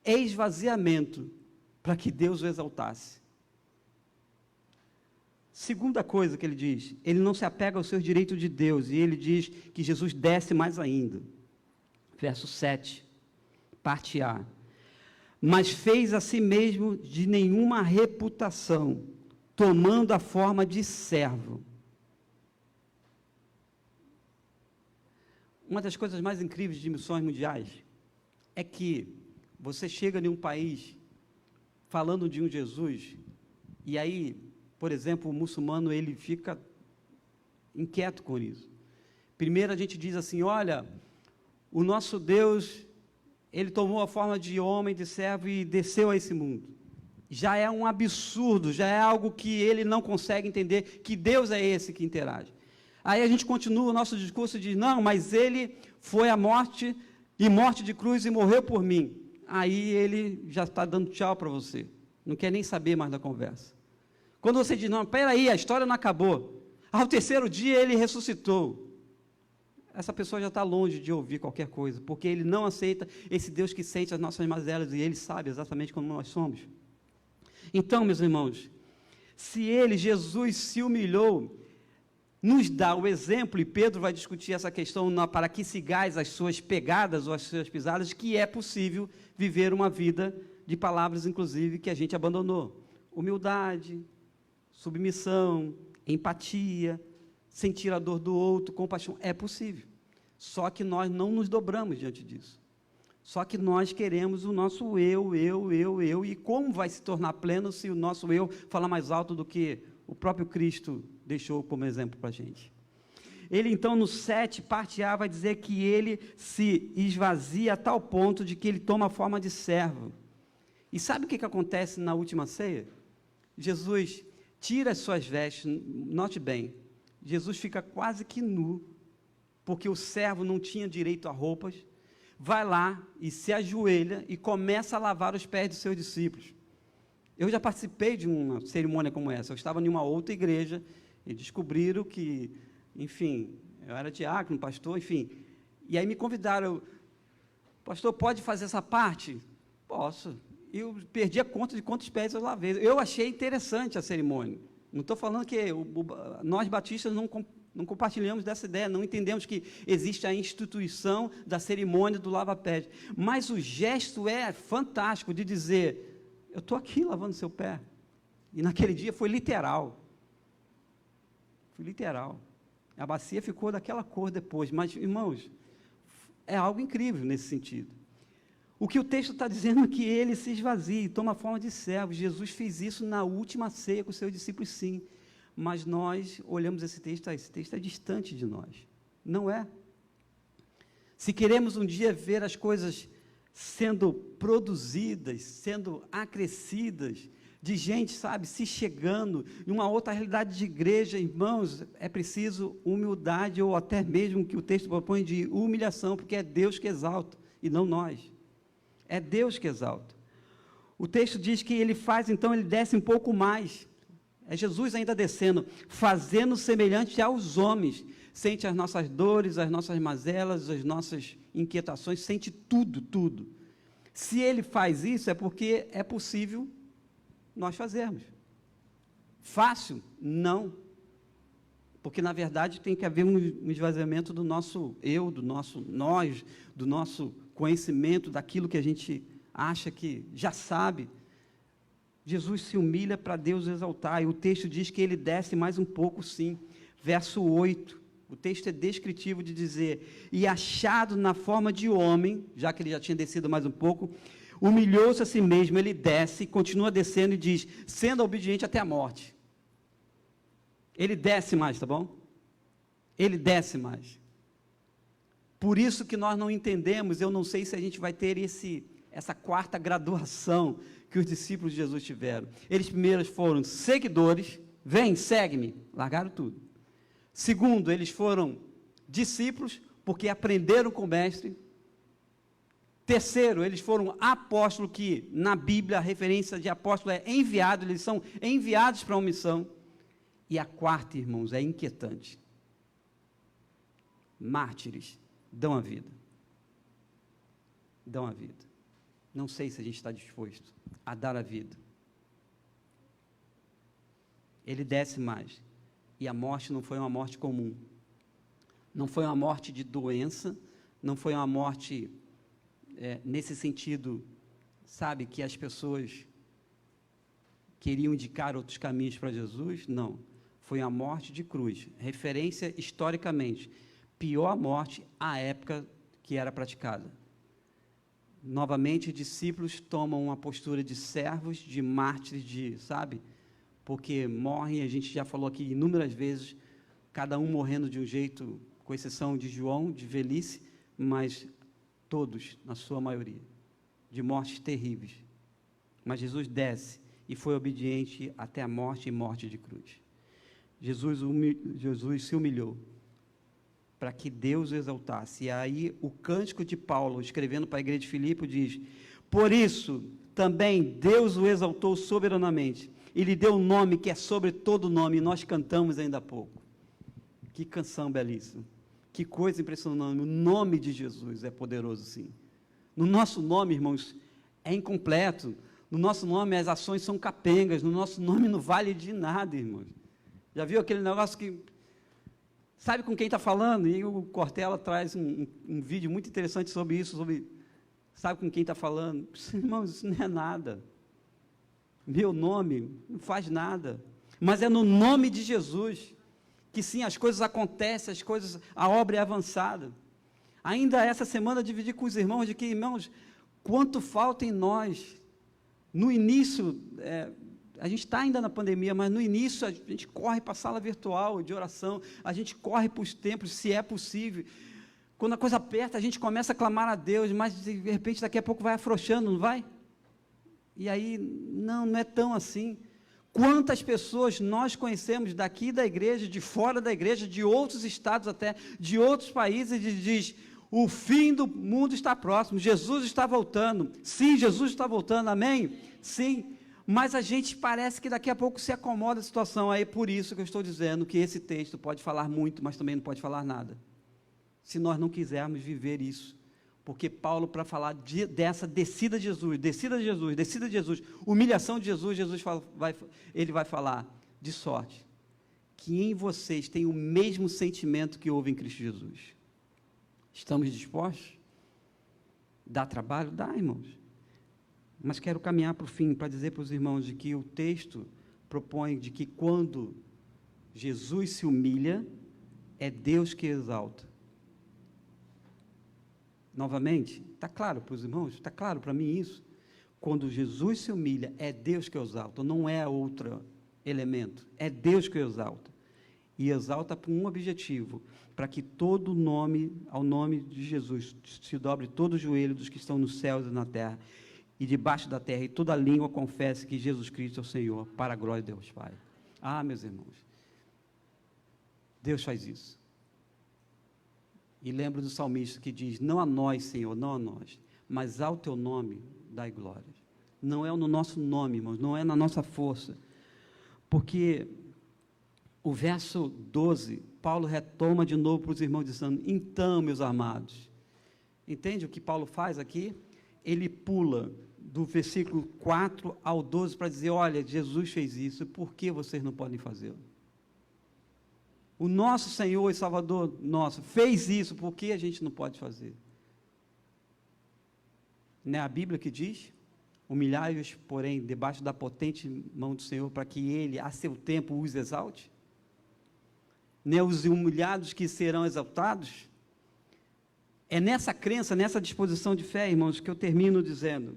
É esvaziamento, para que Deus o exaltasse. Segunda coisa que ele diz: ele não se apega aos seus direitos de Deus, e ele diz que Jesus desce mais ainda. Verso 7, parte A. Mas fez a si mesmo de nenhuma reputação, tomando a forma de servo. Uma das coisas mais incríveis de missões mundiais é que você chega em um país falando de um Jesus, e aí, por exemplo, o muçulmano, ele fica inquieto com isso. Primeiro a gente diz assim: olha, o nosso Deus, ele tomou a forma de homem, de servo, e desceu a esse mundo. Já é um absurdo, já é algo que ele não consegue entender, que Deus é esse que interage. Aí a gente continua o nosso discurso e diz: não, mas ele foi à morte, e morte de cruz, e morreu por mim. Aí ele já está dando tchau para você, não quer nem saber mais da conversa. Quando você diz: não, peraí, a história não acabou, ao terceiro dia ele ressuscitou, essa pessoa já está longe de ouvir qualquer coisa, porque ele não aceita esse Deus que sente as nossas mazelas, e ele sabe exatamente como nós somos. Então, meus irmãos, se ele, Jesus, se humilhou, nos dá o exemplo, e Pedro vai discutir essa questão para que sigais as suas pegadas ou as suas pisadas, que é possível viver uma vida de palavras, inclusive, que a gente abandonou. Humildade, submissão, empatia, sentir a dor do outro, compaixão, é possível. Só que nós não nos dobramos diante disso. Só que nós queremos o nosso eu, e como vai se tornar pleno se o nosso eu falar mais alto do que o próprio Cristo deixou como exemplo para a gente? Ele então no 7, parte A, vai dizer que ele se esvazia a tal ponto de que ele toma a forma de servo. E sabe o que acontece na última ceia? Jesus tira as suas vestes, note bem, Jesus fica quase que nu, porque o servo não tinha direito a roupas, vai lá e se ajoelha e começa a lavar os pés dos seus discípulos. Eu já participei de uma cerimônia como essa. Eu estava em uma outra igreja e descobriram que, enfim, eu era diácono, pastor, enfim. E aí me convidaram: pastor, pode fazer essa parte? Posso. Eu perdi a conta de quantos pés eu lavei. Eu achei interessante a cerimônia. Não estou falando que nós batistas não compartilhamos dessa ideia, não entendemos que existe a instituição da cerimônia do lava-pés. Mas o gesto é fantástico de dizer: eu estou aqui lavando seu pé. E naquele dia foi literal. Foi literal. A bacia ficou daquela cor depois. Mas, irmãos, é algo incrível nesse sentido. O que o texto está dizendo é que ele se esvazia e toma a forma de servo. Jesus fez isso na última ceia com os seus discípulos, sim. Mas nós olhamos esse texto é distante de nós. Não é. Se queremos um dia ver as coisas sendo produzidas, sendo acrescidas, de gente, sabe, se chegando em uma outra realidade de igreja, irmãos, é preciso humildade, ou até mesmo que o texto propõe de humilhação, porque é Deus que exalta, e não nós. É Deus que exalta. O texto diz que ele faz, então, ele desce um pouco mais. É Jesus ainda descendo, fazendo semelhante aos homens. Sente as nossas dores, as nossas mazelas, as nossas inquietações, sente tudo, tudo. Se ele faz isso, é porque é possível nós fazermos. Fácil? Não. Porque, na verdade, tem que haver um esvaziamento do nosso eu, do nosso nós, do nosso conhecimento, daquilo que a gente acha que já sabe. Jesus se humilha para Deus exaltar, e o texto diz que ele desce mais um pouco, sim. Verso 8, o texto é descritivo de dizer: e achado na forma de homem, já que ele já tinha descido mais um pouco, humilhou-se a si mesmo, ele desce, continua descendo e diz, sendo obediente até a morte. Ele desce mais, tá bom? Ele desce mais. Por isso que nós não entendemos, eu não sei se a gente vai ter essa quarta graduação que os discípulos de Jesus tiveram. Eles primeiro foram seguidores, vem, segue-me, largaram tudo. Segundo, eles foram discípulos, porque aprenderam com o mestre. Terceiro, eles foram apóstolos, que na Bíblia a referência de apóstolo é enviado, eles são enviados para uma missão. E a quarta, irmãos, é inquietante. Mártires dão a vida. Dão a vida. Não sei se a gente está disposto a dar a vida. Ele desce mais. E a morte não foi uma morte comum. Não foi uma morte de doença, não foi uma morte nesse sentido, sabe, que as pessoas queriam indicar outros caminhos para Jesus. Não. Foi a morte de cruz. Referência historicamente. Pior morte à época que era praticada. Novamente, discípulos tomam uma postura de servos, de mártires, sabe? Porque morrem, a gente já falou aqui inúmeras vezes, cada um morrendo de um jeito, com exceção de João, de velhice, mas todos, na sua maioria, de mortes terríveis. Mas Jesus desce e foi obediente até a morte e morte de cruz. Jesus se humilhou para que Deus o exaltasse. E aí o cântico de Paulo, escrevendo para a igreja de Filipe, diz: por isso também Deus o exaltou soberanamente, e lhe deu um nome que é sobre todo nome, e nós cantamos ainda há pouco. Que canção belíssima, que coisa impressionante. O nome de Jesus é poderoso, sim. No nosso nome, irmãos, é incompleto. No nosso nome as ações são capengas, no nosso nome não vale de nada, irmãos. Já viu aquele negócio que... Sabe com quem está falando? E o Cortella traz um vídeo muito interessante sobre isso, sabe com quem está falando? Irmãos, isso não é nada. Meu nome não faz nada. Mas é no nome de Jesus que sim, as coisas acontecem, a obra é avançada. Ainda essa semana eu dividi com os irmãos de que, irmãos, quanto falta em nós. No início... a gente está ainda na pandemia, mas no início a gente corre para a sala virtual de oração, a gente corre para os templos, se é possível. Quando a coisa aperta, a gente começa a clamar a Deus, mas de repente daqui a pouco vai afrouxando, não vai? E aí, não é tão assim. Quantas pessoas nós conhecemos daqui da igreja, de fora da igreja, de outros estados até, de outros países, e diz: o fim do mundo está próximo, Jesus está voltando. Sim, Jesus está voltando, amém? Sim. Mas a gente parece que daqui a pouco se acomoda a situação. Aí por isso que eu estou dizendo que esse texto pode falar muito, mas também não pode falar nada. Se nós não quisermos viver isso. Porque Paulo, para falar dessa descida de Jesus, humilhação de Jesus, ele vai falar de sorte, que em vocês tem o mesmo sentimento que houve em Cristo Jesus. Estamos dispostos? Dá trabalho? Dá, irmãos. Mas quero caminhar para o fim, para dizer para os irmãos de que o texto propõe de que quando Jesus se humilha, é Deus que exalta. Novamente, está claro para os irmãos? Está claro para mim isso? Quando Jesus se humilha, é Deus que exalta, não é outro elemento, é Deus que exalta. E exalta por um objetivo, para que todo nome, ao nome de Jesus, se dobre todo o joelho dos que estão nos céus e na terra, e debaixo da terra, e toda língua confesse que Jesus Cristo é o Senhor, para a glória de Deus Pai. Ah, meus irmãos, Deus faz isso. E lembro do salmista que diz: não a nós, Senhor, não a nós, mas ao teu nome dai glória. Não é no nosso nome, irmãos, não é na nossa força. Porque o verso 12, Paulo retoma de novo para os irmãos dizendo: então, meus amados, entende o que Paulo faz aqui? Ele pula do versículo 4 ao 12 para dizer: olha, Jesus fez isso, por que vocês não podem fazê-lo? o nosso Senhor e Salvador nosso fez isso, por que a gente não pode fazer? Não é a Bíblia que diz? Humilhai-vos, porém, debaixo da potente mão do Senhor, para que Ele, a seu tempo, os exalte? Não é os humilhados que serão exaltados? É nessa crença, nessa disposição de fé, irmãos, que eu termino dizendo,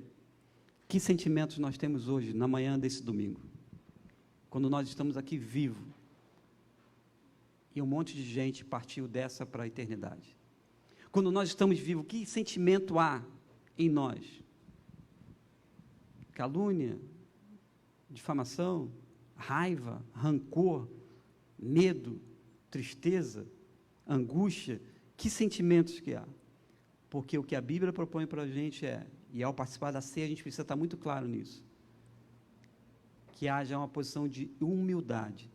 que sentimentos nós temos hoje, na manhã desse domingo, quando nós estamos aqui vivos, e um monte de gente partiu dessa para a eternidade. Quando nós estamos vivos, que sentimento há em nós? Calúnia, difamação, raiva, rancor, medo, tristeza, angústia, que sentimentos que há? Porque o que a Bíblia propõe para a gente e ao participar da ceia a gente precisa estar muito claro nisso, que haja uma posição de humildade,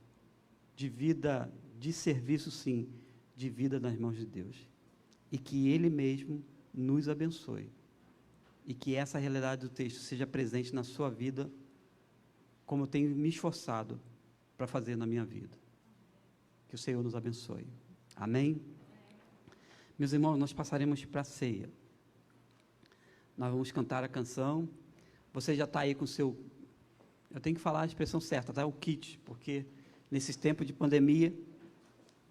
de vida, de serviço sim, de vida nas mãos de Deus, e que Ele mesmo nos abençoe, e que essa realidade do texto seja presente na sua vida, como eu tenho me esforçado para fazer na minha vida. Que o Senhor nos abençoe. Amém? Meus irmãos, nós passaremos para a ceia. Nós vamos cantar a canção. Você já está aí com o seu... Eu tenho que falar a expressão certa, tá? O kit, porque nesses tempos de pandemia,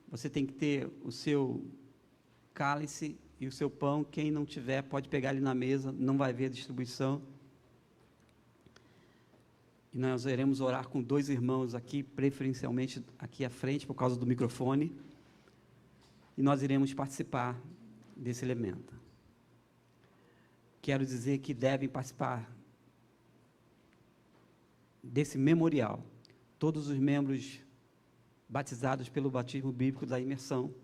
você tem que ter o seu cálice e o seu pão. Quem não tiver, pode pegar ali na mesa, não vai ver a distribuição. E nós iremos orar com 2 irmãos aqui, preferencialmente aqui à frente, por causa do microfone. E nós iremos participar desse elemento. Quero dizer que devem participar desse memorial todos os membros batizados pelo batismo bíblico da imersão,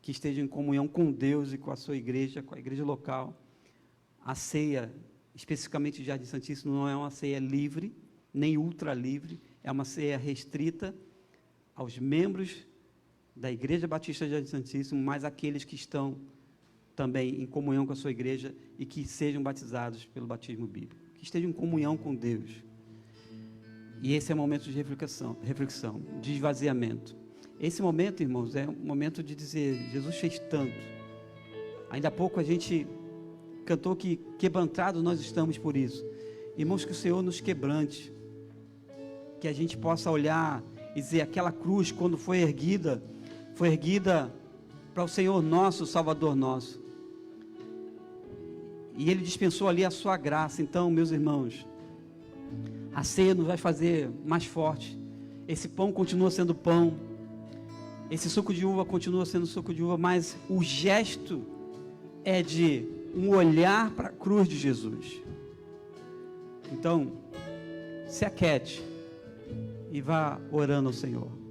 que estejam em comunhão com Deus e com a sua igreja, com a igreja local. A ceia, especificamente de Jardim Santíssimo, não é uma ceia livre, nem ultra livre, é uma ceia restrita aos membros da Igreja Batista de Jardim Santíssimo, mas aqueles que estão também em comunhão com a sua igreja e que sejam batizados pelo batismo bíblico, que estejam em comunhão com Deus. E esse é um momento de reflexão, de esvaziamento. Esse momento, irmãos, é um momento de dizer, Jesus fez tanto. Ainda há pouco a gente cantou que quebrantados nós estamos por isso. Irmãos, que o Senhor nos quebrante, que a gente possa olhar e dizer, aquela cruz, quando foi erguida para o Senhor nosso, Salvador nosso. E Ele dispensou ali a sua graça. Então, meus irmãos, a ceia nos vai fazer mais forte. Esse pão continua sendo pão. Esse suco de uva continua sendo suco de uva, mas o gesto é de um olhar para a cruz de Jesus. Então, se aquiete e vá orando ao Senhor.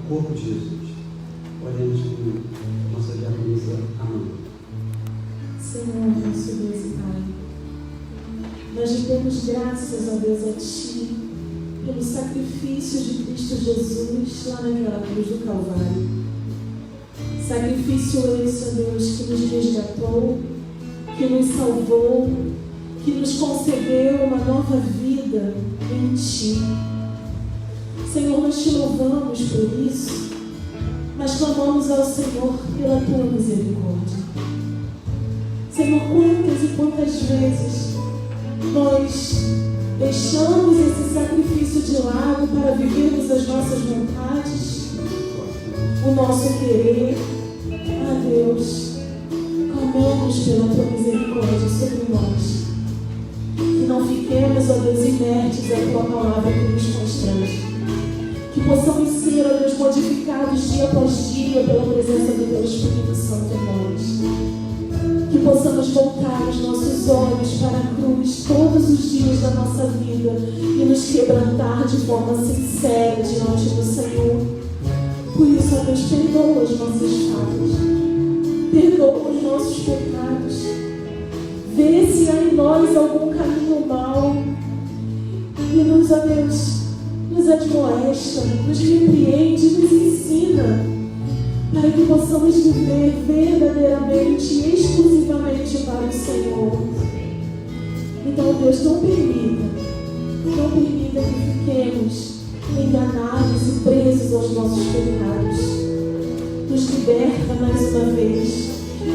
Corpo de Jesus. Oremos com nossa diaconisa Amanda. Senhor, nosso Deus e Pai, nós rendemos graças, ó Deus, a Ti, pelo sacrifício de Cristo Jesus lá naquela cruz do Calvário. Sacrifício esse, ó Deus, que nos resgatou, que nos salvou, que nos concedeu uma nova vida em Ti. Senhor, nós Te louvamos por isso, mas clamamos ao Senhor pela Tua misericórdia. Senhor, quantas e quantas vezes nós deixamos esse sacrifício de lado para vivermos as nossas vontades, o nosso querer. Ah, Deus, clamamos pela Tua misericórdia sobre nós. Que não fiquemos, ó Deus, inertes à Tua palavra que nos constrange. Que possamos ser, ó Deus, modificados dia após dia pela presença do Teu Espírito Santo em nós. Que possamos voltar os nossos olhos para a cruz todos os dias da nossa vida e nos quebrantar de forma sincera diante do Senhor. Por isso, ó Deus, perdoa as nossas falhas, perdoa os nossos pecados, vê se há em nós algum caminho mau e nos, ó Deus, nos admoesta, nos repreende, nos ensina, para que possamos viver verdadeiramente e exclusivamente para o Senhor. Então, Deus, não permita que fiquemos enganados e presos aos nossos pecados. Nos liberta mais uma vez,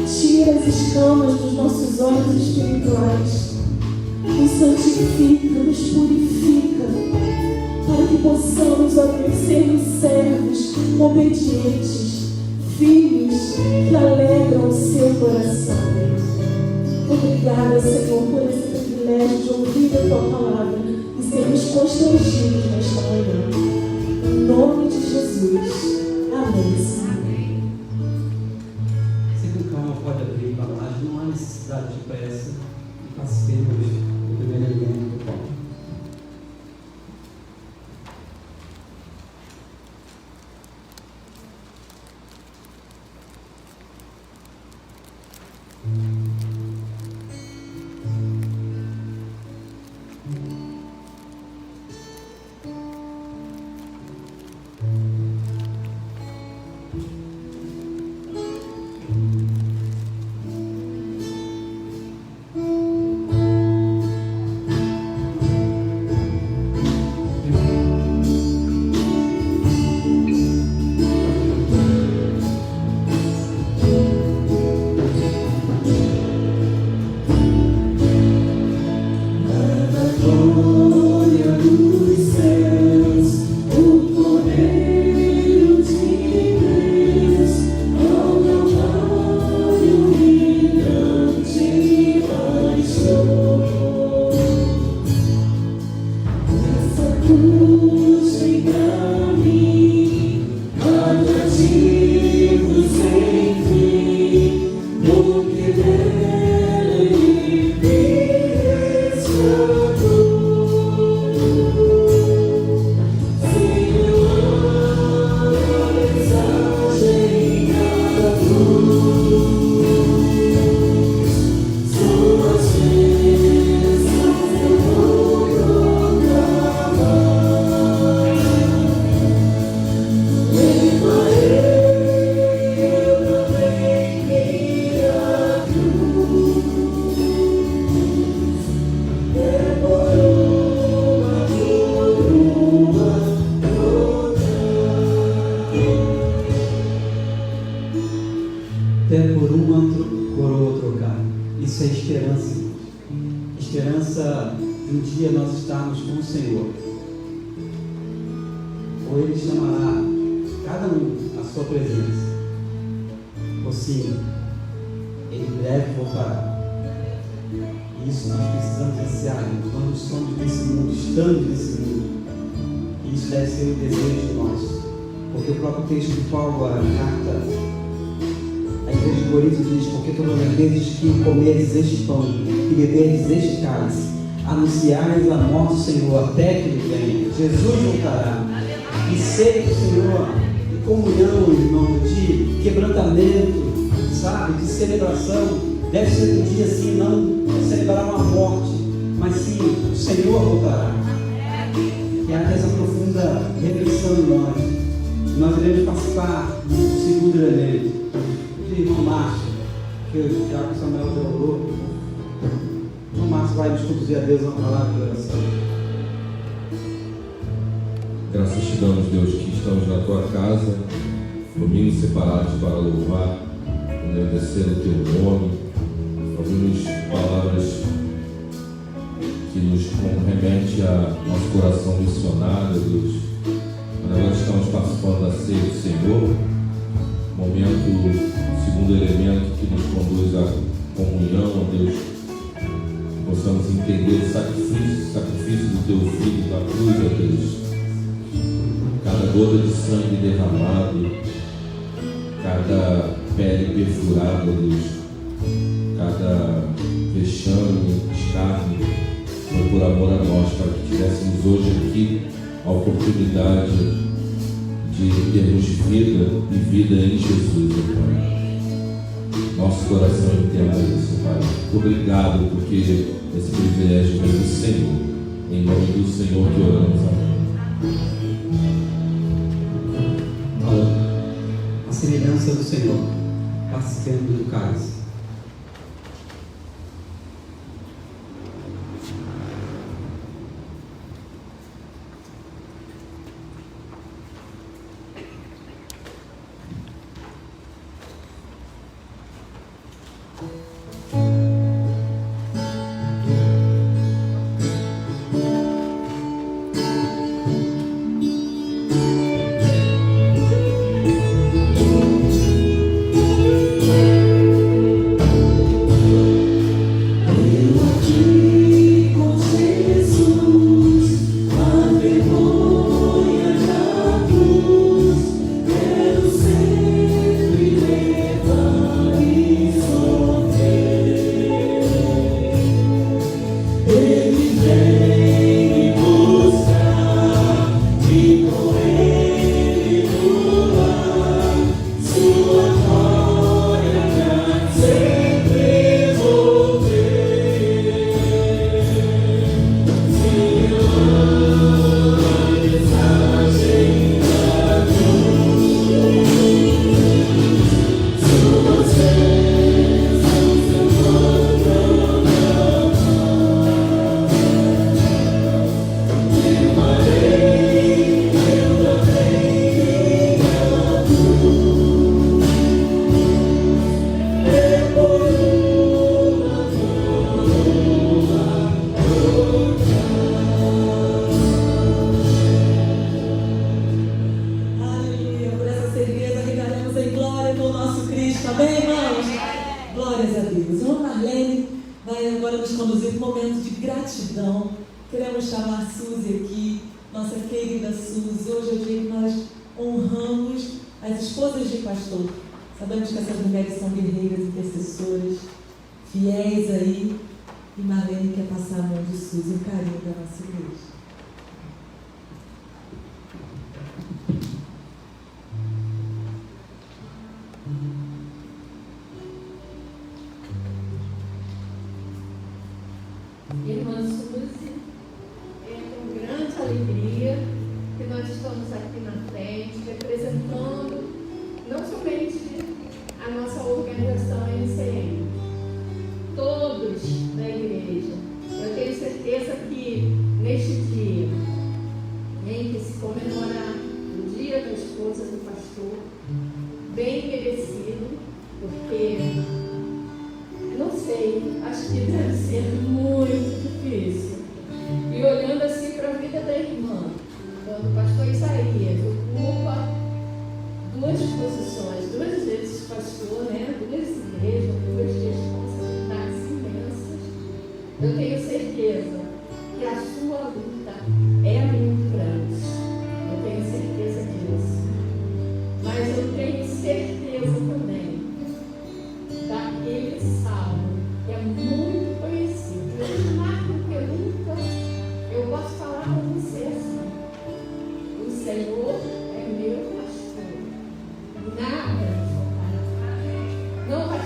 tira as escamas dos nossos olhos espirituais, nos santifica, nos purifica, para que possamos, ó Deus, sermos servos obedientes, filhos que alegram o seu coração. Obrigada, Senhor, por esse privilégio de ouvir a Tua palavra e sermos constrangidos nesta manhã. Em nome de Jesus. Amém, Senhor. Você com calma pode abrir para nós, não há necessidade de pressa. E participemos do primeiro elemento do pão. Isso é esperança. Esperança de um dia nós estarmos com o Senhor. Ou Ele chamará cada um à sua presença. Ou sim, Ele em breve voltará. E isso nós precisamos ansiar quando somos desse mundo, estamos nesse mundo. E isso deve ser o desejo de nós. Porque o próprio texto de Paulo, a carta a igreja de Corinto diz: porque todas as vezes que comeres este pão e beberes este cálice, anunciares a morte do Senhor até que Ele venha. Jesus voltará. E ceia do Senhor, e comunhão, irmão, de quebrantamento, sabe, de celebração, deve ser um dia assim, não celebrar uma morte, mas sim, o Senhor voltará. E há essa profunda reflexão em nós. Nós iremos participar do segundo elemento. O irmão Márcio, que o Tiago Samuel já orou. O irmão Márcio vai nos conduzir a Deus uma palavra de oração. Graças te damos, Deus, que estamos na tua casa, domingos separados para louvar, engrandecer o teu nome, ouvimos palavras que nos remete a nosso coração missionário, Deus. Mas agora estamos participando da ceia do Senhor, momento, segundo elemento que nos conduz à comunhão, Deus. Que possamos entender o sacrifício do teu Filho da cruz, Deus. Cada gota de sangue derramado, cada pele perfurada, Deus, cada vexame, escárnio, foi por amor a nós, para que tivéssemos hoje aqui a oportunidade de termos vida e vida em Jesus, meu Pai. Nosso coração entenda isso, Pai. Muito obrigado, porque esse privilégio vem do Senhor. Em nome do Senhor que oramos, amém. A semelhança do Senhor, participando do cálice. Sabemos que essas mulheres são guerreiras, intercessoras, fiéis aí. E Marlene quer passar a mão de Suzy, o carinho da nossa igreja. Irmã Suzy, é com grande alegria que nós estamos aqui na frente, representando não somente a nossa organização NCM, todos da igreja. Eu tenho certeza que neste dia, em que se comemora o Dia da Esposa do Pastor, bem merecido, porque, não sei, acho que deve ser muito difícil. E olhando assim para a vida da irmã, quando o pastor Isaías ocupa duas posições, duas vezes pastor, né? Duas igrejas, duas responsabilidades imensas, eu tenho certeza que a sua luta é muito grande. Eu tenho certeza disso. Mas eu tenho certeza também daquele salmo que é muito conhecido. Eu marco que nunca eu posso falar para você assim: o Senhor é meu pastor, nada me faltará. Não vai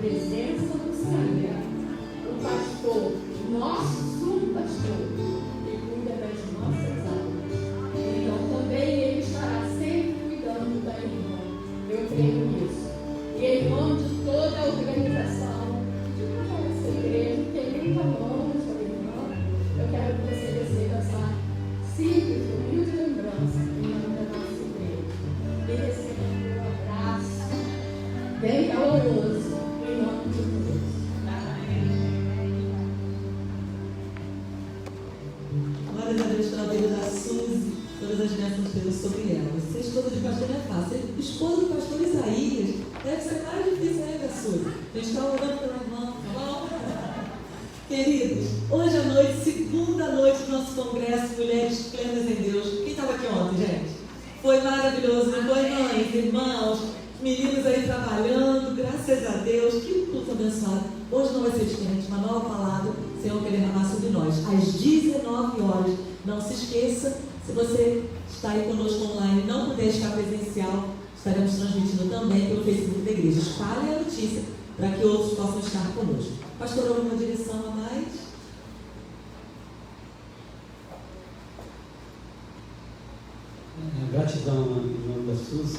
presença do Senhor, o pastor, nosso subpastor, que cuida das nossas almas. Então também ele estará sempre cuidando da irmã. Eu creio nisso. E em nome de toda a organização de toda essa igreja, tem muita mão na sua irmã, eu quero que você receba essa simples, humilde lembrança em nome da nossa igreja. E receba um abraço bem caloroso em nome de Deus. Glória a Deus pela vida da Suzy, todas as bênçãos de Deus sobre ela. Ser esposa de pastor não é fácil. Ser esposa do pastor Isaías deve ser mais difícil ainda, Suzy. A gente está orando pela irmã, tá bom? Queridos, hoje à noite, segunda noite do nosso congresso Mulheres Plenas em Deus. Quem estava aqui ontem, gente? Foi maravilhoso, não foi, mães, irmãos, meninos aí trabalhando, graças a Deus, que culto abençoado. Hoje não vai ser diferente, uma nova palavra, o Senhor quer derramar sobre nós, às 19 horas. Não se esqueça, se você está aí conosco online e não puder estar presencial, estaremos transmitindo também pelo Facebook da igreja. Espalhe a notícia para que outros possam estar conosco. Pastor, alguma direção a mais? Gratidão em nome da Suzy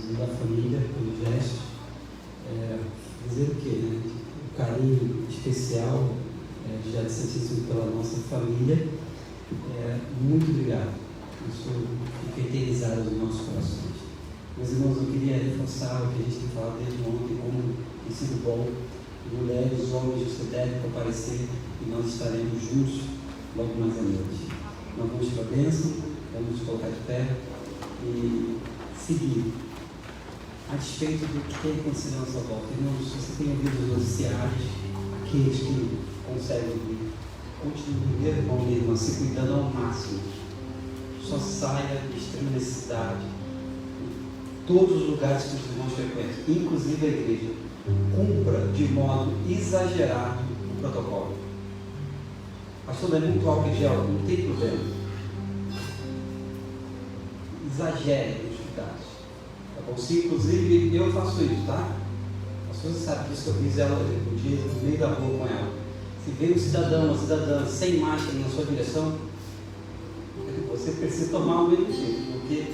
e da família pelo gesto. Dizer o quê? Né? O carinho especial de Jardim Santíssimo pela nossa família. Muito obrigado. Isso fica eternizado nos nossos corações. Meus irmãos, eu queria reforçar o que a gente tem falado desde ontem, como tem sido bom. Mulheres, homens, você deve comparecer e nós estaremos juntos logo mais à noite. Nós vamos para a bênção, vamos nos colocar de pé e seguir, a despeito do que tem acontecido à nossa volta. Irmãos, se você tem ouvido os noticiários, aqueles que conseguem ouvir, continue, meu irmão, minha irmã, se cuidando ao máximo. Só saia de extrema necessidade. Todos os lugares que os irmãos frequentam, inclusive a igreja, cumpra de modo exagerado o protocolo. Pastor, não é muito álcool em gel, não tem problema. Exagere nos cuidados. Tá bom? Se, inclusive, eu faço isso, tá? A pessoa sabe disso, que eu fiz ela um dia no meio da rua com ela. Se vem um cidadão, uma cidadã sem máscara na sua direção, você precisa tomar um medicamento, porque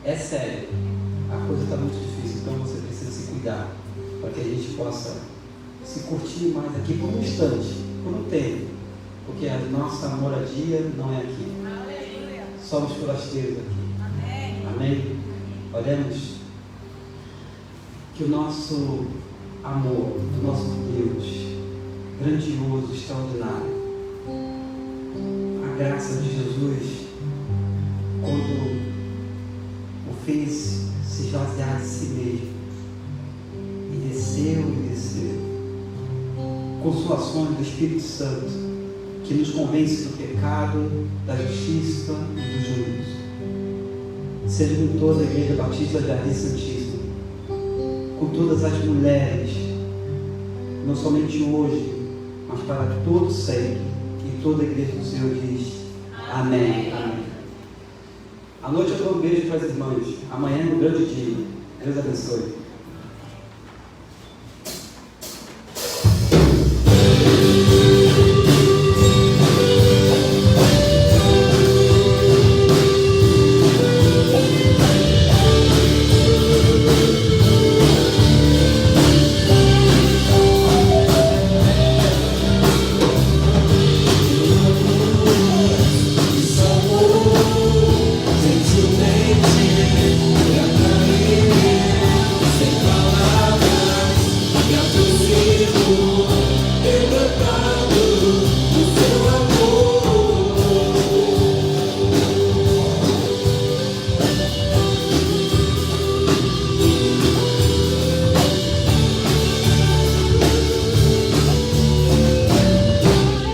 é sério. A coisa está muito difícil, então você precisa se cuidar, para que a gente possa se curtir mais aqui por um instante, por um tempo, porque a nossa moradia não é aqui. Somos forasteiros aqui. Amém? Oremos que o nosso amor, do nosso Deus, grandioso, extraordinário, a graça de Jesus, quando o fez se esvaziar de si mesmo e desceu, consolações do Espírito Santo que nos convence do pecado, da justiça e do juízo, seja com toda a Igreja Batista de Jardim Santíssimo, com todas as mulheres, não somente hoje, mas para todo sempre, e toda a Igreja do Senhor diz amém. Amém. À noite eu dou um beijo para as irmãs. Amanhã é um grande dia. Deus abençoe.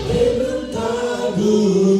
Levantado